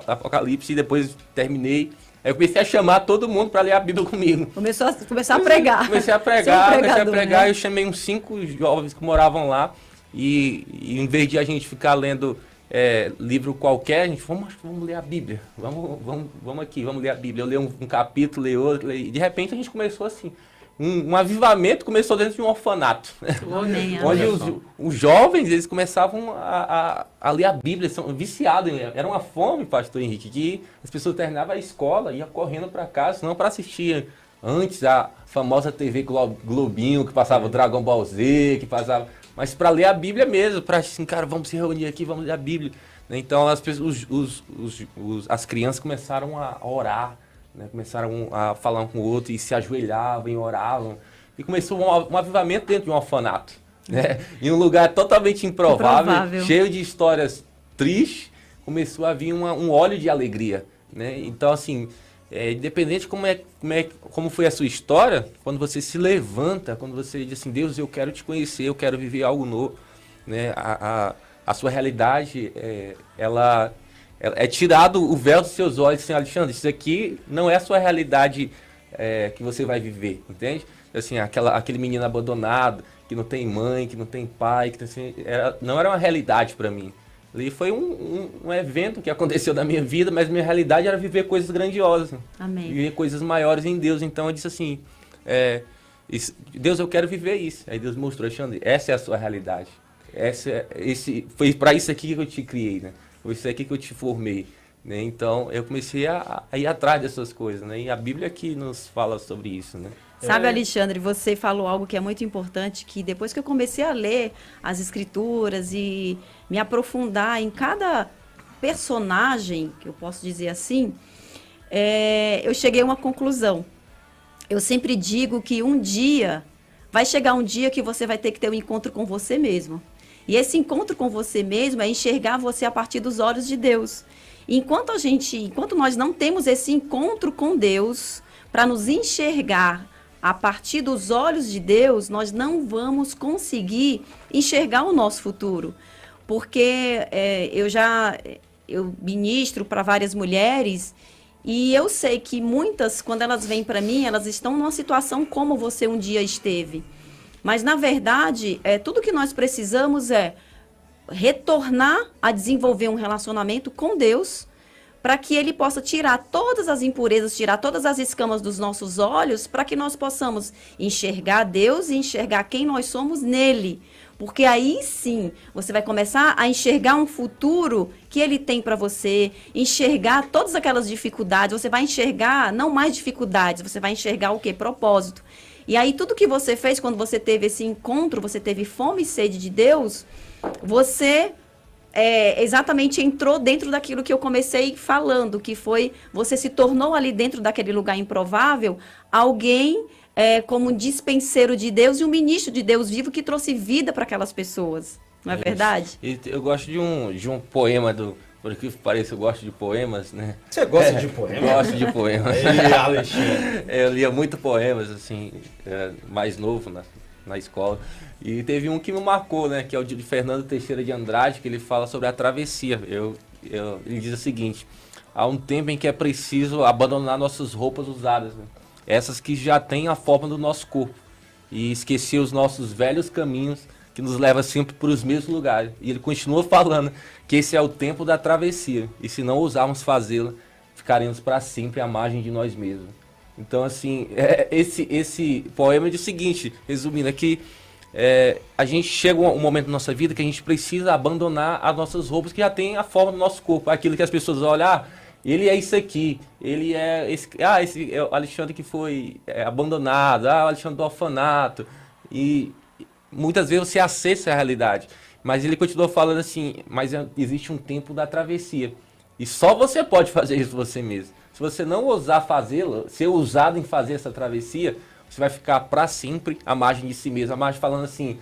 Apocalipse e depois terminei. Aí eu comecei a chamar todo mundo para ler a Bíblia comigo. Começar a pregar. Comecei a pregar, né? Eu chamei uns 5 jovens que moravam lá e em vez de a gente ficar lendo livro qualquer, a gente vamos ler a Bíblia, vamos aqui, vamos ler a Bíblia. Eu leio um capítulo, leio outro, e de repente a gente começou assim, um avivamento começou dentro de um orfanato, onde os jovens, eles começavam a ler a Bíblia, são viciados, era uma fome, pastor Henrique, que as pessoas terminavam a escola, iam correndo para casa, não para assistir antes a famosa TV Globinho, que passava o Dragon Ball Z, que passava, mas para ler a Bíblia mesmo, para assim, cara, vamos se reunir aqui, vamos ler a Bíblia. Então as pessoas, as crianças começaram a orar, né? Começaram a falar um com o outro e se ajoelhavam e oravam. E começou um avivamento dentro de um orfanato, né? Em um lugar totalmente improvável, cheio de histórias tristes, começou a vir um óleo de alegria, né? Então, assim, independente como foi a sua história, quando você se levanta, quando você diz assim, Deus, eu quero te conhecer, eu quero viver algo novo, né? A sua realidade, ela é tirado o véu dos seus olhos, assim, Alexandre, isso aqui não é a sua realidade que você vai viver, entende? Assim, aquele menino abandonado, que não tem mãe, que não tem pai, que assim, não era uma realidade para mim. Ali foi um evento que aconteceu na minha vida, mas minha realidade era viver coisas grandiosas. Amém. Viver coisas maiores em Deus. Então eu disse assim, Deus, eu quero viver isso. Aí Deus mostrou, Alexandre, essa é a sua realidade. Foi para isso aqui que eu te criei, né? Foi isso aqui que eu te formei, né? Então eu comecei a ir atrás dessas coisas, né? E a Bíblia que nos fala sobre isso, né? Sabe, Alexandre, você falou algo que é muito importante, que depois que eu comecei a ler as escrituras e me aprofundar em cada personagem, que eu posso dizer assim, eu cheguei a uma conclusão. Eu sempre digo que vai chegar um dia que você vai ter que ter um encontro com você mesmo. E esse encontro com você mesmo é enxergar você a partir dos olhos de Deus. E enquanto nós não temos esse encontro com Deus para nos enxergar a partir dos olhos de Deus, nós não vamos conseguir enxergar o nosso futuro. Porque eu ministro para várias mulheres e eu sei que muitas, quando elas vêm para mim, elas estão numa situação como você um dia esteve. Mas, na verdade, tudo que nós precisamos é retornar a desenvolver um relacionamento com Deus, para que Ele possa tirar todas as impurezas, tirar todas as escamas dos nossos olhos, para que nós possamos enxergar Deus e enxergar quem nós somos nele. Porque aí sim, você vai começar a enxergar um futuro que ele tem para você, enxergar todas aquelas dificuldades, você vai enxergar não mais dificuldades, você vai enxergar o quê? Propósito. E aí tudo que você fez quando você teve esse encontro, você teve fome e sede de Deus, você exatamente entrou dentro daquilo que eu comecei falando, que foi, você se tornou ali dentro daquele lugar improvável, alguém como um dispenseiro de Deus e um ministro de Deus vivo que trouxe vida para aquelas pessoas. Não é verdade? E eu gosto de um poema por que pareça, eu gosto de poemas, né? Você gosta de poema? Gosto de poemas. Alexandre. Eu lia muito poemas, assim, mais novo na escola. E teve um que me marcou, né? Que é o de Fernando Teixeira de Andrade, que ele fala sobre a travessia. Ele diz o seguinte: há um tempo em que é preciso abandonar nossas roupas usadas, né? Essas que já têm a forma do nosso corpo, e esquecer os nossos velhos caminhos que nos levam sempre para os mesmos lugares. E ele continua falando que esse é o tempo da travessia, e se não ousarmos fazê-la, ficaremos para sempre à margem de nós mesmos. Então, assim, esse poema diz o seguinte, resumindo, é que a gente chega um momento da nossa vida que a gente precisa abandonar as nossas roupas que já têm a forma do nosso corpo, aquilo que as pessoas olham, ele é isso aqui, ele é esse é o Alexandre que foi abandonado, o Alexandre do orfanato, e muitas vezes você acessa a realidade, mas ele continua falando assim, mas existe um tempo da travessia, e só você pode fazer isso você mesmo. Se você não ousar fazê-la, ser ousado em fazer essa travessia, você vai ficar para sempre à margem de si mesmo, à margem falando assim,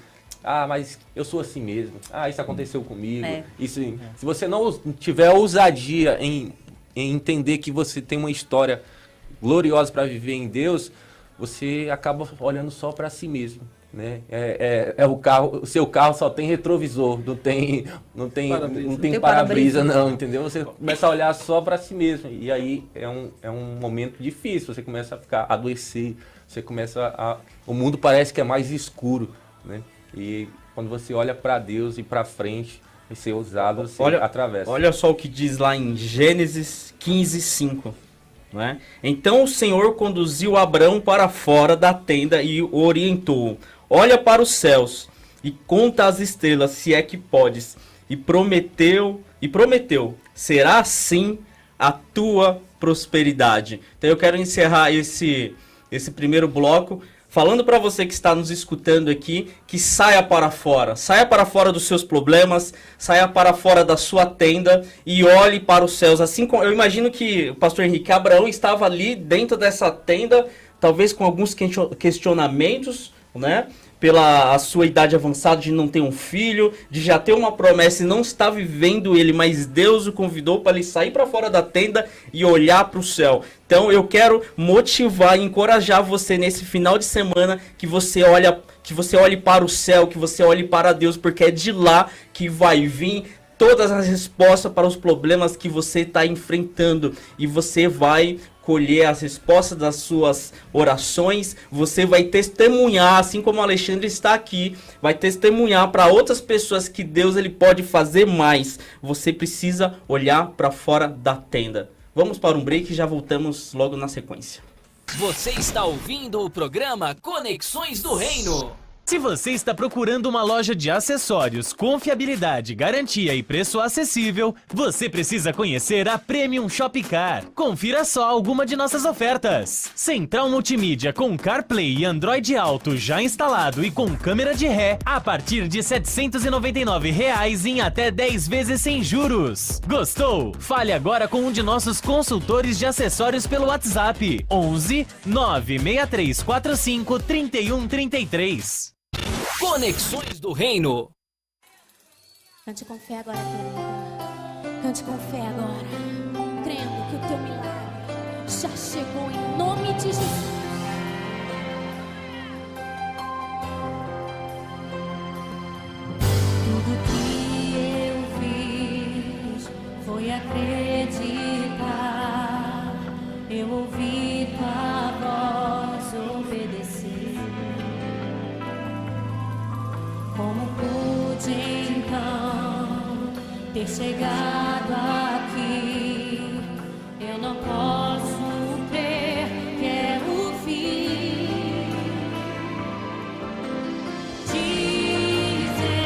mas eu sou assim mesmo, isso aconteceu comigo, Se você não tiver ousadia em entender que você tem uma história gloriosa para viver em Deus, você acaba olhando só para si mesmo, né? O seu carro só tem retrovisor, não tem para-brisa não, entendeu? Você começa a olhar só para si mesmo, e aí é um momento difícil, você começa a ficar adoecer, o mundo parece que é mais escuro, né? E quando você olha para Deus e para frente, e ser ousado, você atravessa. Olha só o que diz lá em Gênesis 15:5, né? Então o Senhor conduziu Abrão para fora da tenda e o orientou: olha para os céus e conta as estrelas, se é que podes. E prometeu, será assim a tua prosperidade. Então eu quero encerrar esse primeiro bloco falando para você que está nos escutando aqui, que saia para fora dos seus problemas, saia para fora da sua tenda e olhe para os céus. Assim como eu imagino que o pastor Henrique Abraão estava ali dentro dessa tenda, talvez com alguns questionamentos, né? Pela a sua idade avançada de não ter um filho, de já ter uma promessa e não estar vivendo ele, mas Deus o convidou para ele sair para fora da tenda e olhar para o céu. Então eu quero motivar e encorajar você nesse final de semana que você olhe para o céu, que você olhe para Deus, porque é de lá que vai vir todas as respostas para os problemas que você está enfrentando, e você vai colher as respostas das suas orações, você vai testemunhar, assim como o Alexandre está aqui, vai testemunhar para outras pessoas que Deus ele pode fazer mais. Você precisa olhar para fora da tenda. Vamos para um break e já voltamos logo na sequência. Você está ouvindo o programa Conexões do Reino. Se você está procurando uma loja de acessórios, confiabilidade, garantia e preço acessível, você precisa conhecer a Premium Shopcar. Confira só alguma de nossas ofertas. Central multimídia com CarPlay e Android Auto já instalado e com câmera de ré a partir de R$ 799 em até 10 vezes sem juros. Gostou? Fale agora com um de nossos consultores de acessórios pelo WhatsApp 11 96345 3133. Conexões do Reino. Cante com fé agora, querida. Cante com fé agora, crendo que o teu milagre já chegou em nome de Jesus. Tudo que eu fiz foi acreditar. Eu ouvi tua voz, obedecer. Como pude então ter chegado aqui? Eu não posso crer que é o fim. Dizem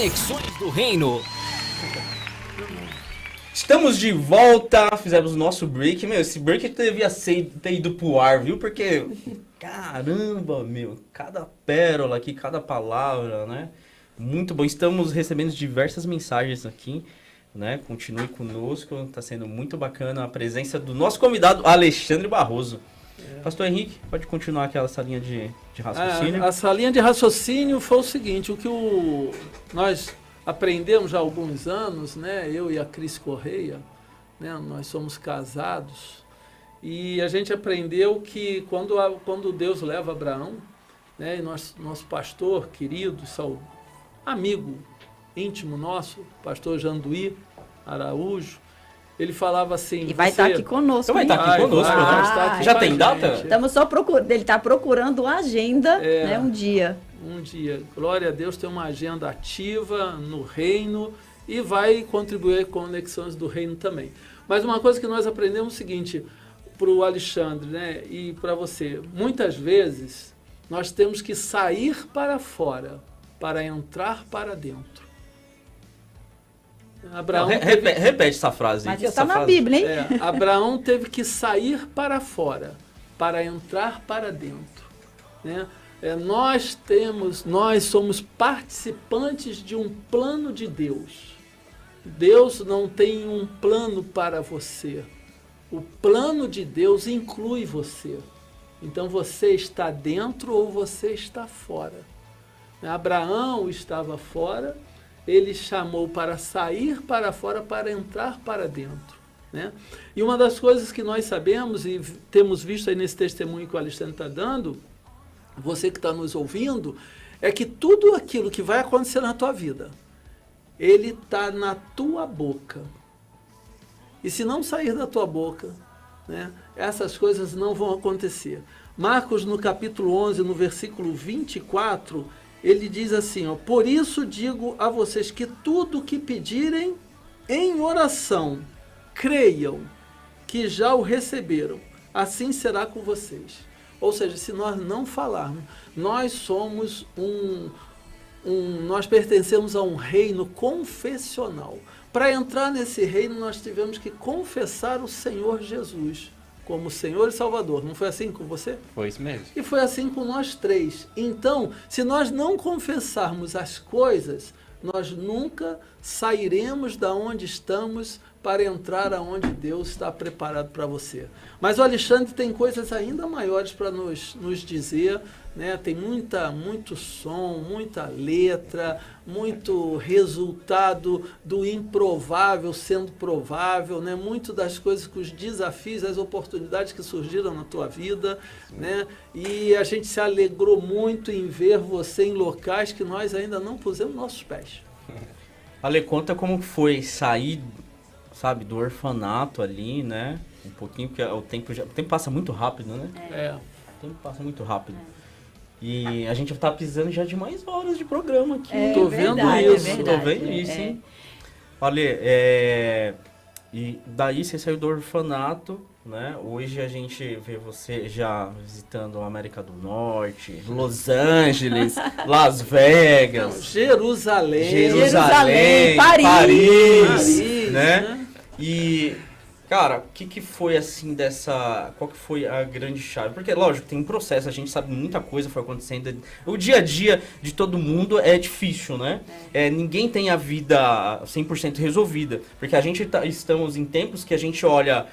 Conexões do Reino. Estamos de volta, fizemos o nosso break. Meu, esse break devia ter ido pro ar, viu? Porque, caramba, meu, cada pérola aqui, cada palavra, né? Muito bom. Estamos recebendo diversas mensagens aqui, né? Continue conosco, tá sendo muito bacana a presença do nosso convidado, Alexandre Barroso. Pastor Henrique, pode continuar aquela salinha de raciocínio? A salinha de raciocínio foi o seguinte, nós aprendemos já há alguns anos, né? Eu e a Cris Correia, né? Nós somos casados e a gente aprendeu que quando Deus leva Abraão, né? E nosso pastor querido, amigo íntimo nosso, pastor Janduí Araújo, ele falava assim... E vai estar aqui conosco. Vai estar aqui conosco, né? Já tem data? Estamos só procurando, ele está procurando a agenda, né, um dia. Um dia. Glória a Deus, tem uma agenda ativa no reino e vai contribuir com conexões do reino também. Mas uma coisa que nós aprendemos é o seguinte, para o Alexandre, né, e para você, muitas vezes nós temos que sair para fora para entrar para dentro. Abraão repete essa frase. Mas está na Bíblia, hein? Abraão teve que sair para fora para entrar para dentro, né? Nós somos participantes de um plano de Deus. Deus não tem um plano para você. O plano de Deus inclui você. Então você está dentro ou você está fora. Abraão estava fora, ele chamou para sair para fora para entrar para dentro, né? E uma das coisas que nós sabemos e temos visto aí nesse testemunho que o Alexandre está dando, você que está nos ouvindo, é que tudo aquilo que vai acontecer na tua vida, ele está na tua boca. E se não sair da tua boca, né, essas coisas não vão acontecer. Marcos, no capítulo 11, no versículo 24, ele diz assim, ó, por isso digo a vocês que tudo que pedirem em oração, creiam que já o receberam, assim será com vocês. Ou seja, se nós não falarmos, nós somos nós pertencemos a um reino confessional. Para entrar nesse reino, nós tivemos que confessar o Senhor Jesus como Senhor e Salvador. Não foi assim com você? Foi isso mesmo. E foi assim com nós três. Então, se nós não confessarmos as coisas, nós nunca sairemos da onde estamos para entrar aonde Deus está preparado para você. Mas o Alexandre tem coisas ainda maiores para nos dizer, né? Tem muito som, muita letra, muito resultado do improvável sendo provável, né? Muito das coisas, que os desafios, as oportunidades que surgiram na tua vida, né? E a gente se alegrou muito em ver você em locais que nós ainda não pusemos nossos pés. Ale, conta como foi sair, sabe, do orfanato ali, né? Um pouquinho, porque o tempo passa muito rápido, né? O tempo passa muito rápido. E a gente tá precisando já de mais horas de programa aqui. Tô vendo isso. Tô vendo isso, hein? Ale, e daí você saiu do orfanato, né? Hoje a gente vê você já visitando a América do Norte, Los Angeles, Las Vegas, Jerusalém, Paris, né? E, cara, o que foi assim qual que foi a grande chave? Porque, lógico, tem um processo, a gente sabe muita coisa foi acontecendo. O dia a dia de todo mundo é difícil, né? Ninguém tem a vida 100% resolvida. Porque a gente estamos em tempos que a gente olha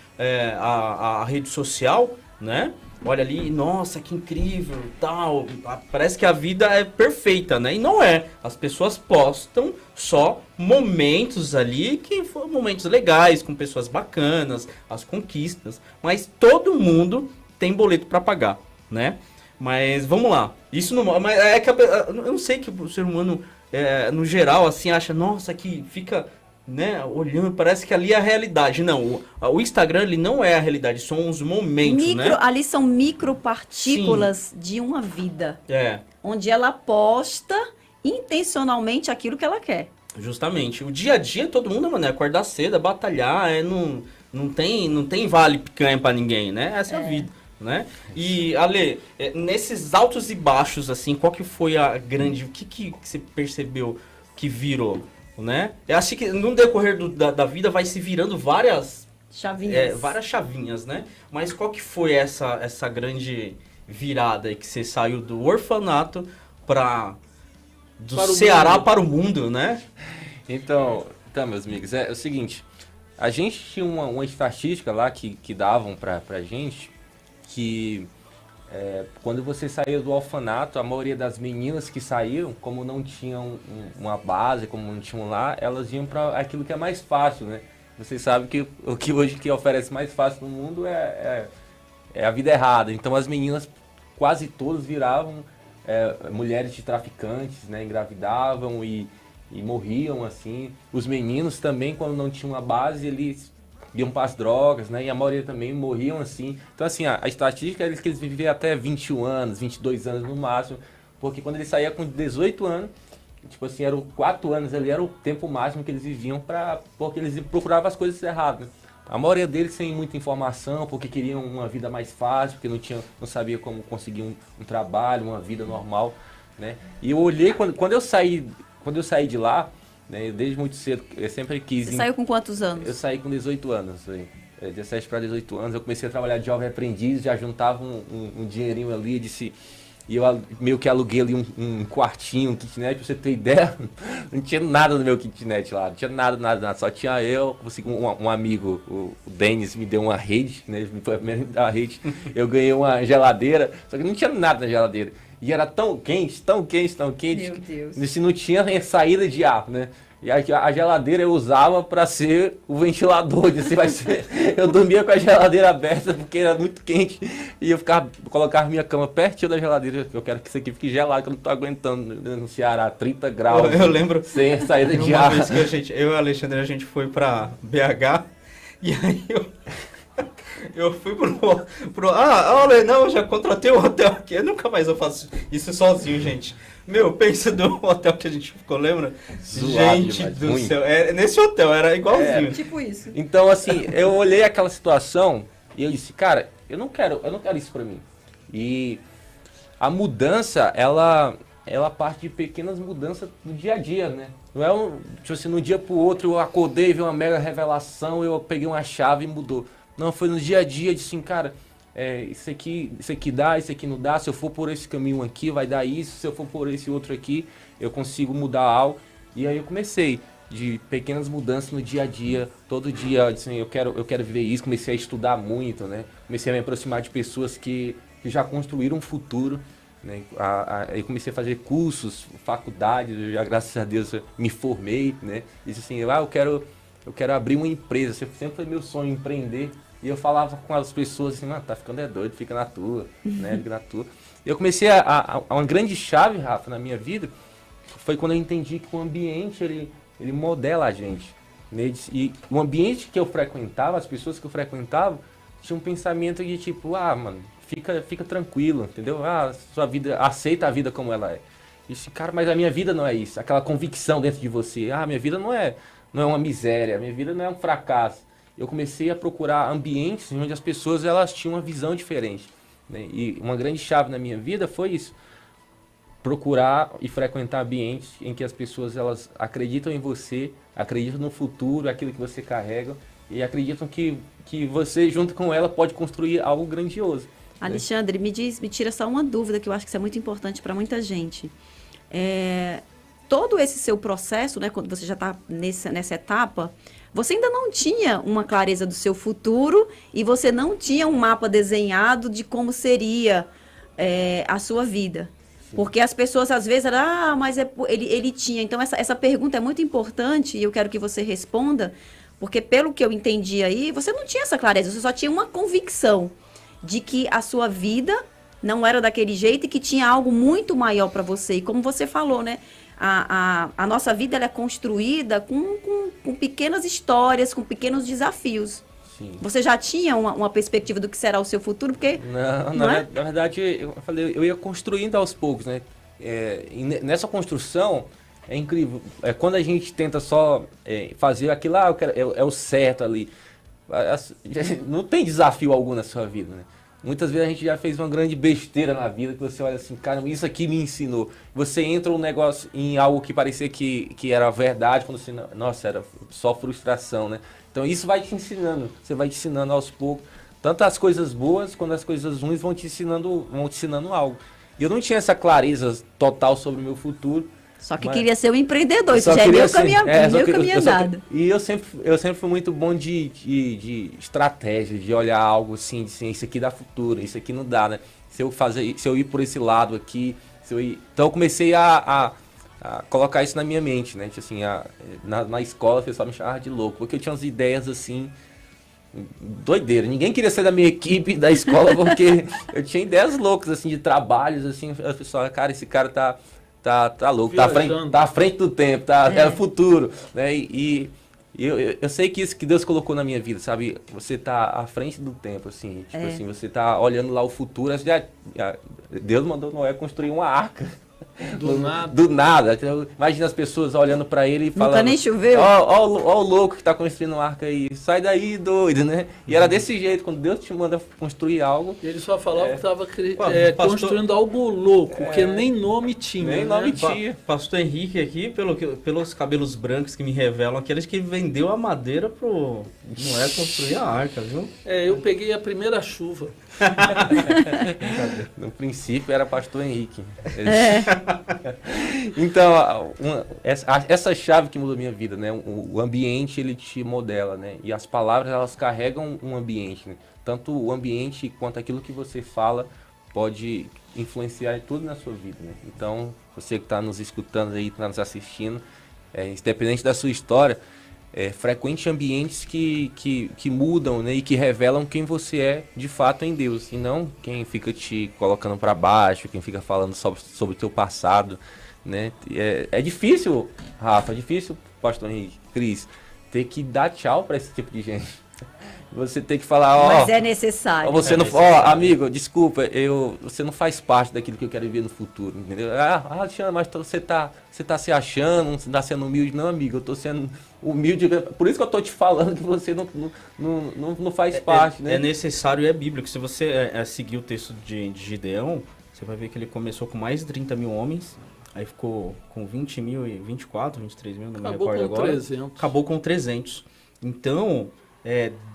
a rede social, né? Olha ali, nossa, que incrível, tal. Parece que a vida é perfeita, né? E não é. As pessoas postam só momentos ali que foram momentos legais, com pessoas bacanas, as conquistas. Mas todo mundo tem boleto para pagar, né? Mas vamos lá. Isso não. Mas eu não sei que o ser humano, no geral, assim, acha, nossa, que fica, né, olhando, parece que ali é a realidade. Não, o Instagram, ele não é a realidade, são os momentos, né? Ali são micropartículas de uma vida. Onde ela posta intencionalmente aquilo que ela quer. Justamente. O dia a dia, todo mundo, mano, é acordar cedo, é batalhar, não tem vale picanha pra ninguém, né? Essa é a vida, né? E, Ale, nesses altos e baixos, assim, qual que foi a grande... O que você percebeu que virou, né? Eu acho que no decorrer da vida vai se virando várias chavinhas, né? Mas qual que foi essa grande virada aí que você saiu do orfanato do Ceará para o mundo, né? Então, meus amigos, é o seguinte, a gente tinha uma estatística lá que davam pra gente, que quando você saía do orfanato, a maioria das meninas que saíram, como não tinham uma base, como não tinham lá, elas iam para aquilo que é mais fácil, né? Vocês sabem que o que hoje que oferece mais fácil no mundo é a vida errada. Então as meninas quase todas viravam mulheres de traficantes, né? Engravidavam e morriam assim. Os meninos também, quando não tinham uma base, eles iam para as drogas, né? E a maioria também morriam assim. Então, assim, a estatística é que eles viviam até 21 anos, 22 anos no máximo. Porque quando eles saíam com 18 anos, tipo assim, eram 4 anos ali, era o tempo máximo que eles viviam porque eles procuravam as coisas erradas, né? A maioria deles sem muita informação, porque queriam uma vida mais fácil, porque não sabia como conseguir um trabalho, uma vida normal, né? E eu olhei, quando eu saí de lá, né, desde muito cedo, eu sempre quis... Você saiu com quantos anos? Eu saí com 18 anos, 17 para 18 anos. Eu comecei a trabalhar de jovem aprendiz, já juntava um dinheirinho ali, e eu meio que aluguei ali um quartinho, um kitnet, pra você ter ideia. Não tinha nada no meu kitnet lá, não tinha nada. Só tinha eu, um amigo, o Denis, me deu uma rede, né, ele foi primeiro me dar uma rede. Eu ganhei uma geladeira, só que não tinha nada na geladeira. E era tão quente, Meu Deus. que não tinha saída de ar, né? E a geladeira eu usava para ser o ventilador. Eu dormia com a geladeira aberta porque era muito quente. E eu colocava minha cama pertinho da geladeira. Eu quero que isso aqui fique gelado, que eu não tô aguentando no Ceará, 30 graus. Eu lembro. Sem saída de Uma ar. vez que eu e o Alexandre, a gente foi pra BH. E aí eu fui olha, não, eu já contratei um hotel aqui. Eu nunca mais eu faço isso sozinho, gente. Meu, pensa do hotel que a gente ficou, lembra? Zoado, Gente do céu. Nesse hotel, era igualzinho. Tipo isso. Então, assim, eu olhei aquela situação e eu disse, cara, eu não quero isso pra mim. E a mudança, ela parte de pequenas mudanças do dia a dia, né? Não é tipo assim, de um dia pro outro eu acordei, vi uma mega revelação, eu peguei uma chave e mudou. Não, foi no dia a dia, de assim, cara, isso aqui dá, isso aqui não dá, se eu for por esse caminho aqui vai dar isso, se eu for por esse outro aqui, eu consigo mudar algo. E aí eu comecei de pequenas mudanças no dia a dia, todo dia, assim, eu quero viver isso, comecei a estudar muito, né? Comecei a me aproximar de pessoas que já construíram um futuro, né? Eu comecei a fazer cursos, faculdades, eu já, graças a Deus, me formei, né? Disse assim, eu quero abrir uma empresa, sempre foi meu sonho empreender. E eu falava com as pessoas assim, mano, tá ficando doido, fica na tua, né? Fica na tua. E eu comecei uma grande chave, Rafa, na minha vida, foi quando eu entendi que o ambiente, ele modela a gente. Né? E o ambiente que eu frequentava, as pessoas que eu frequentava, tinham um pensamento de tipo, mano, fica tranquilo, entendeu? Sua vida, aceita a vida como ela é. E disse, cara, mas a minha vida não é isso. Aquela convicção dentro de você, minha vida não é uma miséria, minha vida não é um fracasso. Eu comecei a procurar ambientes onde as pessoas elas tinham uma visão diferente. Né? E uma grande chave na minha vida foi isso. Procurar e frequentar ambientes em que as pessoas elas acreditam em você, acreditam no futuro, aquilo que você carrega, e acreditam que você, junto com ela, pode construir algo grandioso. Alexandre, me tira só uma dúvida, que eu acho que isso é muito importante para muita gente. Todo esse seu processo, né, quando você já está nessa etapa, você ainda não tinha uma clareza do seu futuro e você não tinha um mapa desenhado de como seria a sua vida. Sim. Porque as pessoas às vezes mas ele tinha. Então essa pergunta é muito importante e eu quero que você responda, porque pelo que eu entendi aí, você não tinha essa clareza, você só tinha uma convicção de que a sua vida não era daquele jeito e que tinha algo muito maior para você. E como você falou, né? A nossa vida ela é construída com pequenas histórias, com pequenos desafios. Sim. Você já tinha uma perspectiva do que será o seu futuro? Porque, na verdade, eu falei, eu ia construindo aos poucos, né? E nessa construção, é incrível. Quando a gente tenta só fazer aquilo, é o certo ali. Não tem desafio algum na sua vida, né? Muitas vezes a gente já fez uma grande besteira na vida, que você olha assim, cara, isso aqui me ensinou. Você entra um negócio em algo que parecia que era verdade, quando você, nossa, era só frustração, né? Então isso vai te ensinando, você vai te ensinando aos poucos. Tanto as coisas boas quanto as coisas ruins vão te ensinando algo. E eu não tinha essa clareza total sobre o meu futuro. Só que queria ser um empreendedor, isso Só já é queria meio ser- caminho andado. E eu sempre fui muito bom de estratégia, de olhar algo assim, de assim, isso aqui dá futuro, isso aqui não dá, né? Se eu ir por esse lado aqui, então eu comecei a colocar isso na minha mente, né? Tipo assim, na escola o pessoal me chamava de louco, porque eu tinha umas ideias assim, doideira. Ninguém queria ser da minha equipe da escola, porque eu tinha ideias loucas, assim, de trabalhos, assim, as pessoas, cara, esse cara tá louco, tá à frente do tempo, é futuro, né? E eu sei que isso que Deus colocou na minha vida, sabe? Você tá à frente do tempo, assim, tipo assim, você tá olhando lá o futuro, Deus mandou Noé construir uma arca. Do nada. Então, imagina as pessoas olhando pra ele e falando... Nunca nem choveu. Ó o louco que tá construindo uma arca aí. Sai daí, doido, né? E era desse jeito, quando Deus te manda construir algo... E ele só falava que estava pastor- construindo algo louco, que nem nome tinha. Nem né? nome tinha. Pastor Henrique aqui, pelos cabelos brancos que me revelam, aqueles que vendeu a madeira pro Noé construir a arca, viu? Eu peguei a primeira chuva. No princípio era pastor Henrique. Então, essa chave que mudou minha vida, né? O ambiente, ele te modela, né? E as palavras, elas carregam um ambiente, né? Tanto o ambiente quanto aquilo que você fala pode influenciar em tudo na sua vida, né? Então, você que está nos escutando aí, está nos assistindo, independente da sua história, frequente ambientes que mudam, né, e que revelam quem você é de fato em Deus, e não quem fica te colocando para baixo, quem fica falando sobre o teu passado, né? É difícil, Rafa, é difícil, pastor Henrique, Cris, ter que dar tchau para esse tipo de gente. Você tem que falar, Mas é necessário. Você não, amigo, desculpa, você não faz parte daquilo que eu quero viver no futuro, entendeu? Alexandre, mas você tá se achando, você tá sendo humilde. Não, amigo, eu tô sendo humilde, por isso que eu tô te falando que você não faz parte, né? É necessário e é bíblico. Se você seguir o texto de Gideão, você vai ver que ele começou com mais de 30 mil homens, aí ficou com 20 mil e 24, 23 mil, não me recordo agora. 300. Acabou com 300. Então...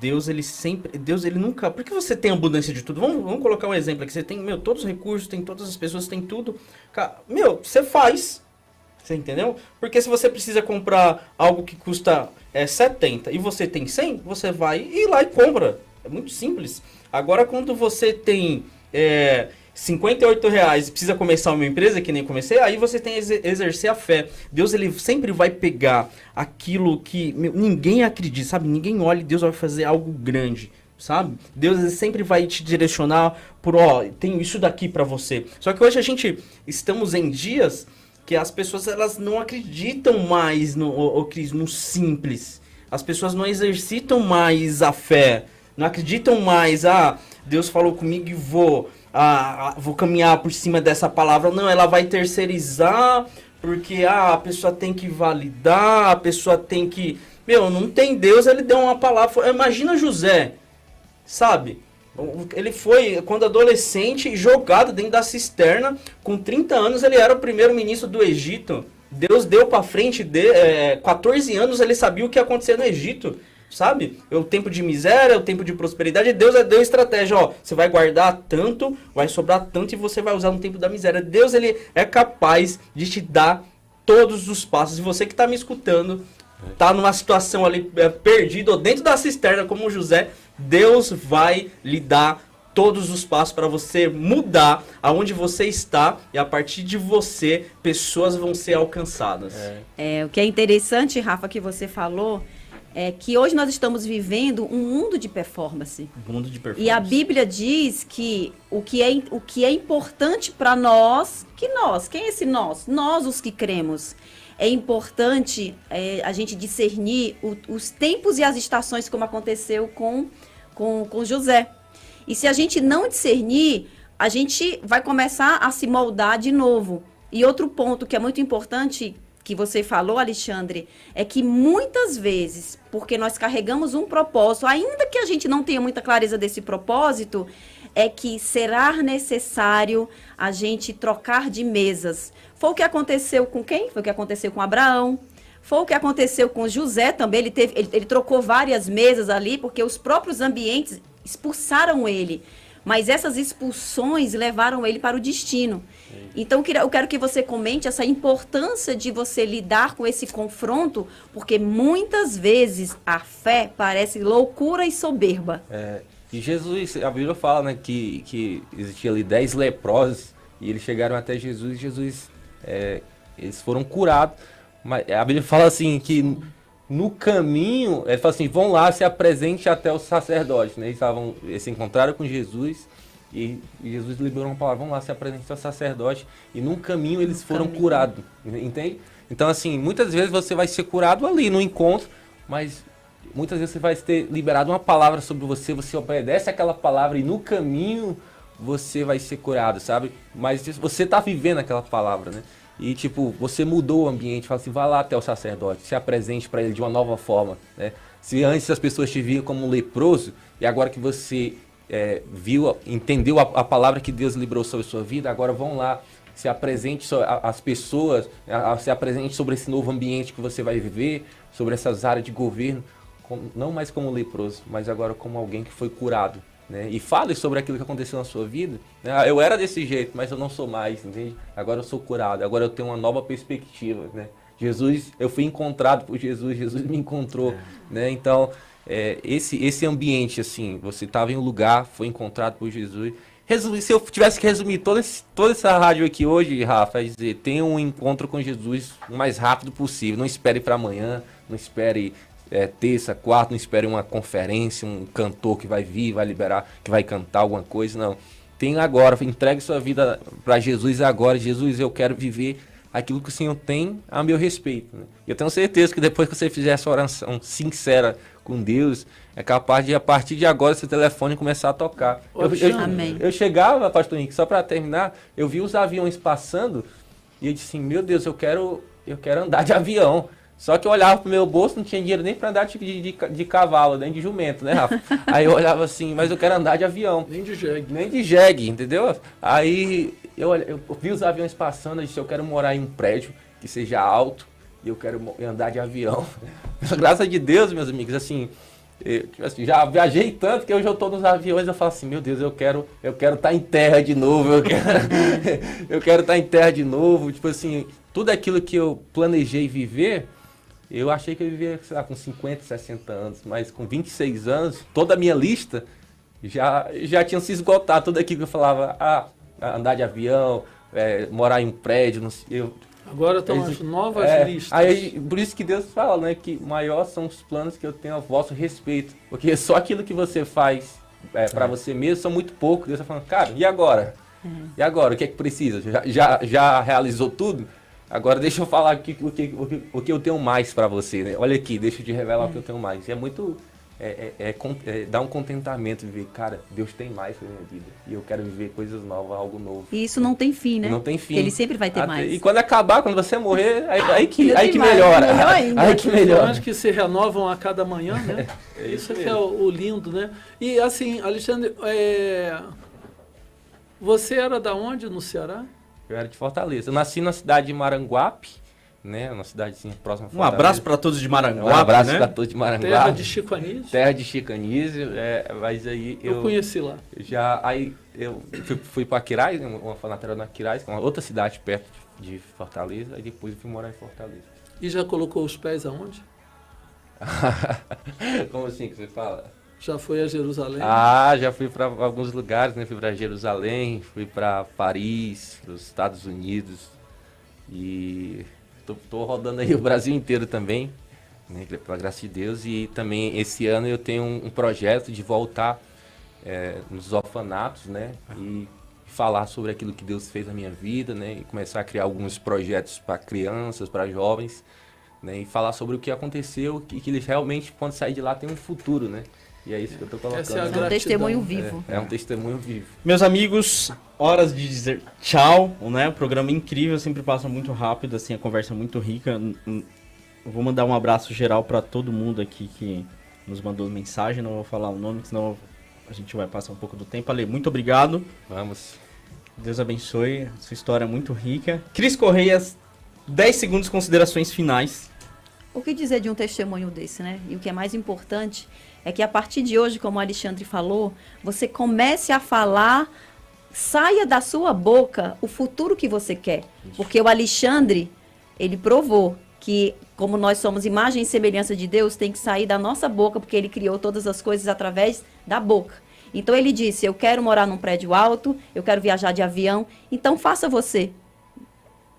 Deus ele nunca... Por que você tem abundância de tudo? Vamos colocar um exemplo aqui. Você tem, todos os recursos, tem todas as pessoas, tem tudo. Você faz. Você entendeu? Porque se você precisa comprar algo que custa 70 e você tem 100, você vai ir lá e compra. É muito simples. Agora, quando você tem R$58 e precisa começar uma empresa, que nem comecei, aí você tem que exercer a fé. Deus, ele sempre vai pegar aquilo que ninguém acredita, sabe? Ninguém olha e Deus vai fazer algo grande, sabe? Deus, ele sempre vai te direcionar por, tem isso daqui pra você. Só que hoje estamos em dias que as pessoas, elas não acreditam mais no simples. As pessoas não exercitam mais a fé, não acreditam mais, Deus falou comigo e vou caminhar por cima dessa palavra. Não, ela vai terceirizar, porque a pessoa tem que validar, a pessoa tem que... não tem Deus, ele deu uma palavra. Imagina José, sabe? Ele foi, quando adolescente, jogado dentro da cisterna. Com 30 anos, ele era o primeiro-ministro do Egito. Deus deu pra frente, 14 anos ele sabia o que ia acontecer no Egito. Sabe? É o tempo de miséria, é o tempo de prosperidade. Deus deu estratégia, você vai guardar tanto, vai sobrar tanto e você vai usar no tempo da miséria. Deus, ele é capaz de te dar todos os passos. E você que está me escutando, tá numa situação ali perdido ou dentro da cisterna como José, Deus vai lhe dar todos os passos para você mudar aonde você está, e a partir de você, pessoas vão ser alcançadas. O que é interessante, Rafa, que você falou, é que hoje nós estamos vivendo um mundo de performance. Mundo de performance. E a Bíblia diz que o que é importante para nós, quem é esse nós? Nós, os que cremos. É importante a gente discernir os tempos e as estações, como aconteceu com José. E se a gente não discernir, a gente vai começar a se moldar de novo. E outro ponto que é muito importante, que você falou, Alexandre, é que muitas vezes, porque nós carregamos um propósito, ainda que a gente não tenha muita clareza desse propósito, é que será necessário a gente trocar de mesas. Foi o que aconteceu com quem? Foi o que aconteceu com Abraão. Foi o que aconteceu com José também. Ele trocou várias mesas ali, porque os próprios ambientes expulsaram ele. Mas essas expulsões levaram ele para o destino. Então, eu quero que você comente essa importância de você lidar com esse confronto, porque muitas vezes a fé parece loucura e soberba. E Jesus, a Bíblia fala, né, que existia ali 10 leprosos, e eles chegaram até Jesus, eles foram curados. Mas a Bíblia fala assim, que no caminho, ele fala assim, vão lá, se apresente até o sacerdote, né? Eles se encontraram com Jesus, e Jesus liberou uma palavra, vão lá, se apresente ao sacerdote, e no caminho eles foram curados, entende? Então, assim, muitas vezes você vai ser curado ali no encontro, mas muitas vezes você vai ter liberado uma palavra sobre você, você obedece aquela palavra, e no caminho você vai ser curado, sabe? Mas você está vivendo aquela palavra, né? E, tipo, você mudou o ambiente, fala assim, vá lá até o sacerdote, se apresente para ele de uma nova forma, né? Se antes as pessoas te viam como um leproso, e agora que você entendeu a palavra que Deus liberou sobre a sua vida, agora vão lá, se apresente às pessoas, se apresente sobre esse novo ambiente que você vai viver, sobre essas áreas de governo, não mais como leproso, mas agora como alguém que foi curado. Né? E fale sobre aquilo que aconteceu na sua vida. Né? Eu era desse jeito, mas eu não sou mais, entende? Agora eu sou curado, agora eu tenho uma nova perspectiva, né? Eu fui encontrado por Jesus, Jesus me encontrou, né? Então, esse ambiente, assim, você estava em um lugar, foi encontrado por Jesus. Se eu tivesse que resumir toda essa rádio aqui hoje, Rafa, é dizer, tenha um encontro com Jesus o mais rápido possível. Não espere para amanhã, não espere terça, quarta, não espere uma conferência, um cantor que vai vir, vai liberar, que vai cantar alguma coisa, não. Tenha agora, entregue sua vida para Jesus agora. Jesus, eu quero viver aquilo que o Senhor tem a meu respeito. Né? Eu tenho certeza que depois que você fizer essa oração sincera com Deus, é capaz de, a partir de agora, seu telefone começar a tocar. Amém. Eu chegava, pastor Henrique, só para terminar, eu vi os aviões passando e eu disse assim, meu Deus, eu quero andar de avião. Só que eu olhava pro meu bolso, não tinha dinheiro nem para andar de cavalo, nem de jumento, né, Rafa? Aí eu olhava assim, mas eu quero andar de avião. Nem de jegue. Nem de jegue, entendeu? Aí eu vi os aviões passando, eu disse, eu quero morar em um prédio que seja alto e eu quero andar de avião. Graças a Deus, meus amigos, assim, já viajei tanto que hoje eu tô nos aviões, eu falo assim, meu Deus, eu quero estar em terra de novo, eu quero estar em terra de novo, tipo assim, tudo aquilo que eu planejei viver, eu achei que eu vivia, sei lá, com 50, 60 anos, mas com 26 anos, toda a minha lista já tinha se esgotado, tudo aquilo que eu falava, andar de avião, morar em um prédio, não sei, agora estão as novas listas. Aí, por isso que Deus fala, né, que maiores são os planos que eu tenho a vosso respeito, porque só aquilo que você faz para você mesmo são muito pouco. Deus está falando, cara, e agora? E agora, o que é que precisa? Já realizou tudo? Agora deixa eu falar o que eu tenho mais para você, né? Olha aqui, deixa eu te revelar o que eu tenho mais. É muito... dá um contentamento viver, cara, Deus tem mais pra minha vida. E eu quero viver coisas novas, algo novo. E isso não tem fim, né? Não tem fim. Ele sempre vai ter mais. E quando acabar, quando você morrer, aí que mais, melhora. melhor ainda. Aí que melhora. Acho que se renovam a cada manhã, né? Isso é que é o lindo, né? E assim, Alexandre, você era da onde no Ceará? Eu era de Fortaleza. Eu nasci na cidade de Maranguape, né? Uma cidadezinha próxima a Um Fortaleza. abraço para todos de Maranguape, Um abraço né? para todos de Maranguape. Terra de Chico Anísio? Terra de Chico Anísio, mas aí Eu conheci lá. Aí eu fui para Quirais, uma orfanatória na Quirais, que é uma outra cidade perto de Fortaleza, e depois eu fui morar em Fortaleza. E já colocou os pés aonde? Como assim que você fala? Já foi a Jerusalém? Já fui para alguns lugares, né? Fui para Jerusalém, fui para Paris, para os Estados Unidos, e tô rodando aí o Brasil inteiro também, né? Pela graça de Deus. E também esse ano eu tenho um projeto de voltar nos orfanatos, né? E falar sobre aquilo que Deus fez na minha vida, né? E começar a criar alguns projetos para crianças, para jovens, né? E falar sobre o que aconteceu e que eles realmente, quando sair de lá, tem um futuro, né? E é isso que eu tô colocando. Essa é a É um gratidão. testemunho vivo. É um testemunho vivo. Meus amigos, horas de dizer tchau, né? O programa é incrível, sempre passa muito rápido, assim, a conversa é muito rica. Eu vou mandar um abraço geral para todo mundo aqui que nos mandou mensagem, não vou falar o nome, senão a gente vai passar um pouco do tempo. Ale, muito obrigado. Vamos. Deus abençoe. Sua história é muito rica. Cris Correia, 10 segundos, considerações finais. O que dizer de um testemunho desse, né? E o que é mais importante é que a partir de hoje, como o Alexandre falou, você comece a falar, saia da sua boca o futuro que você quer. Porque o Alexandre, ele provou que, como nós somos imagem e semelhança de Deus, tem que sair da nossa boca, porque ele criou todas as coisas através da boca. Então ele disse, eu quero morar num prédio alto, eu quero viajar de avião, então faça você.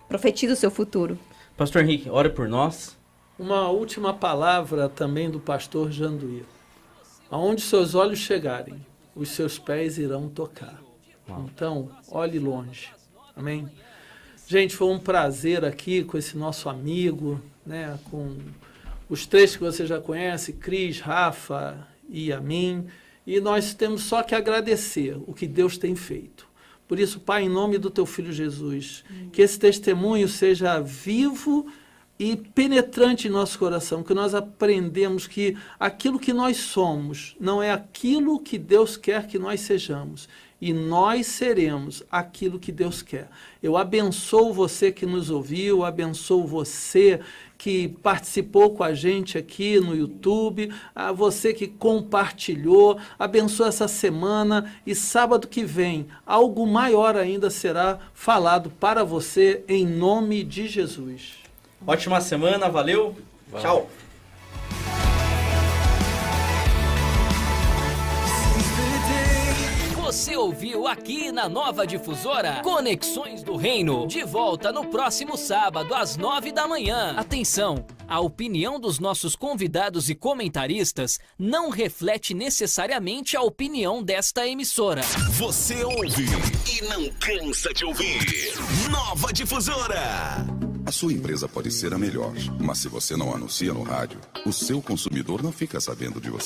Profetize o seu futuro. Pastor Henrique, ora por nós. Uma última palavra também do pastor Janduí. Aonde seus olhos chegarem, os seus pés irão tocar. Então, olhe longe. Amém? Gente, foi um prazer aqui com esse nosso amigo, né? Com os três que você já conhece, Cris, Rafa e a mim. E nós temos só que agradecer o que Deus tem feito. Por isso, Pai, em nome do Teu Filho Jesus, que esse testemunho seja vivo e penetrante em nosso coração, que nós aprendemos que aquilo que nós somos não é aquilo que Deus quer que nós sejamos, e nós seremos aquilo que Deus quer. Eu abençoo você que nos ouviu, abençoo você que participou com a gente aqui no YouTube, a você que compartilhou, abençoa essa semana, e sábado que vem algo maior ainda será falado para você em nome de Jesus. Ótima semana, valeu. Tchau. Você ouviu aqui na Nova Difusora Conexões do Reino. De volta no próximo sábado às 9 da manhã. Atenção! A opinião dos nossos convidados e comentaristas não reflete necessariamente a opinião desta emissora. Você ouve e não cansa de ouvir. Nova Difusora. A sua empresa pode ser a melhor, mas se você não anuncia no rádio, o seu consumidor não fica sabendo de você.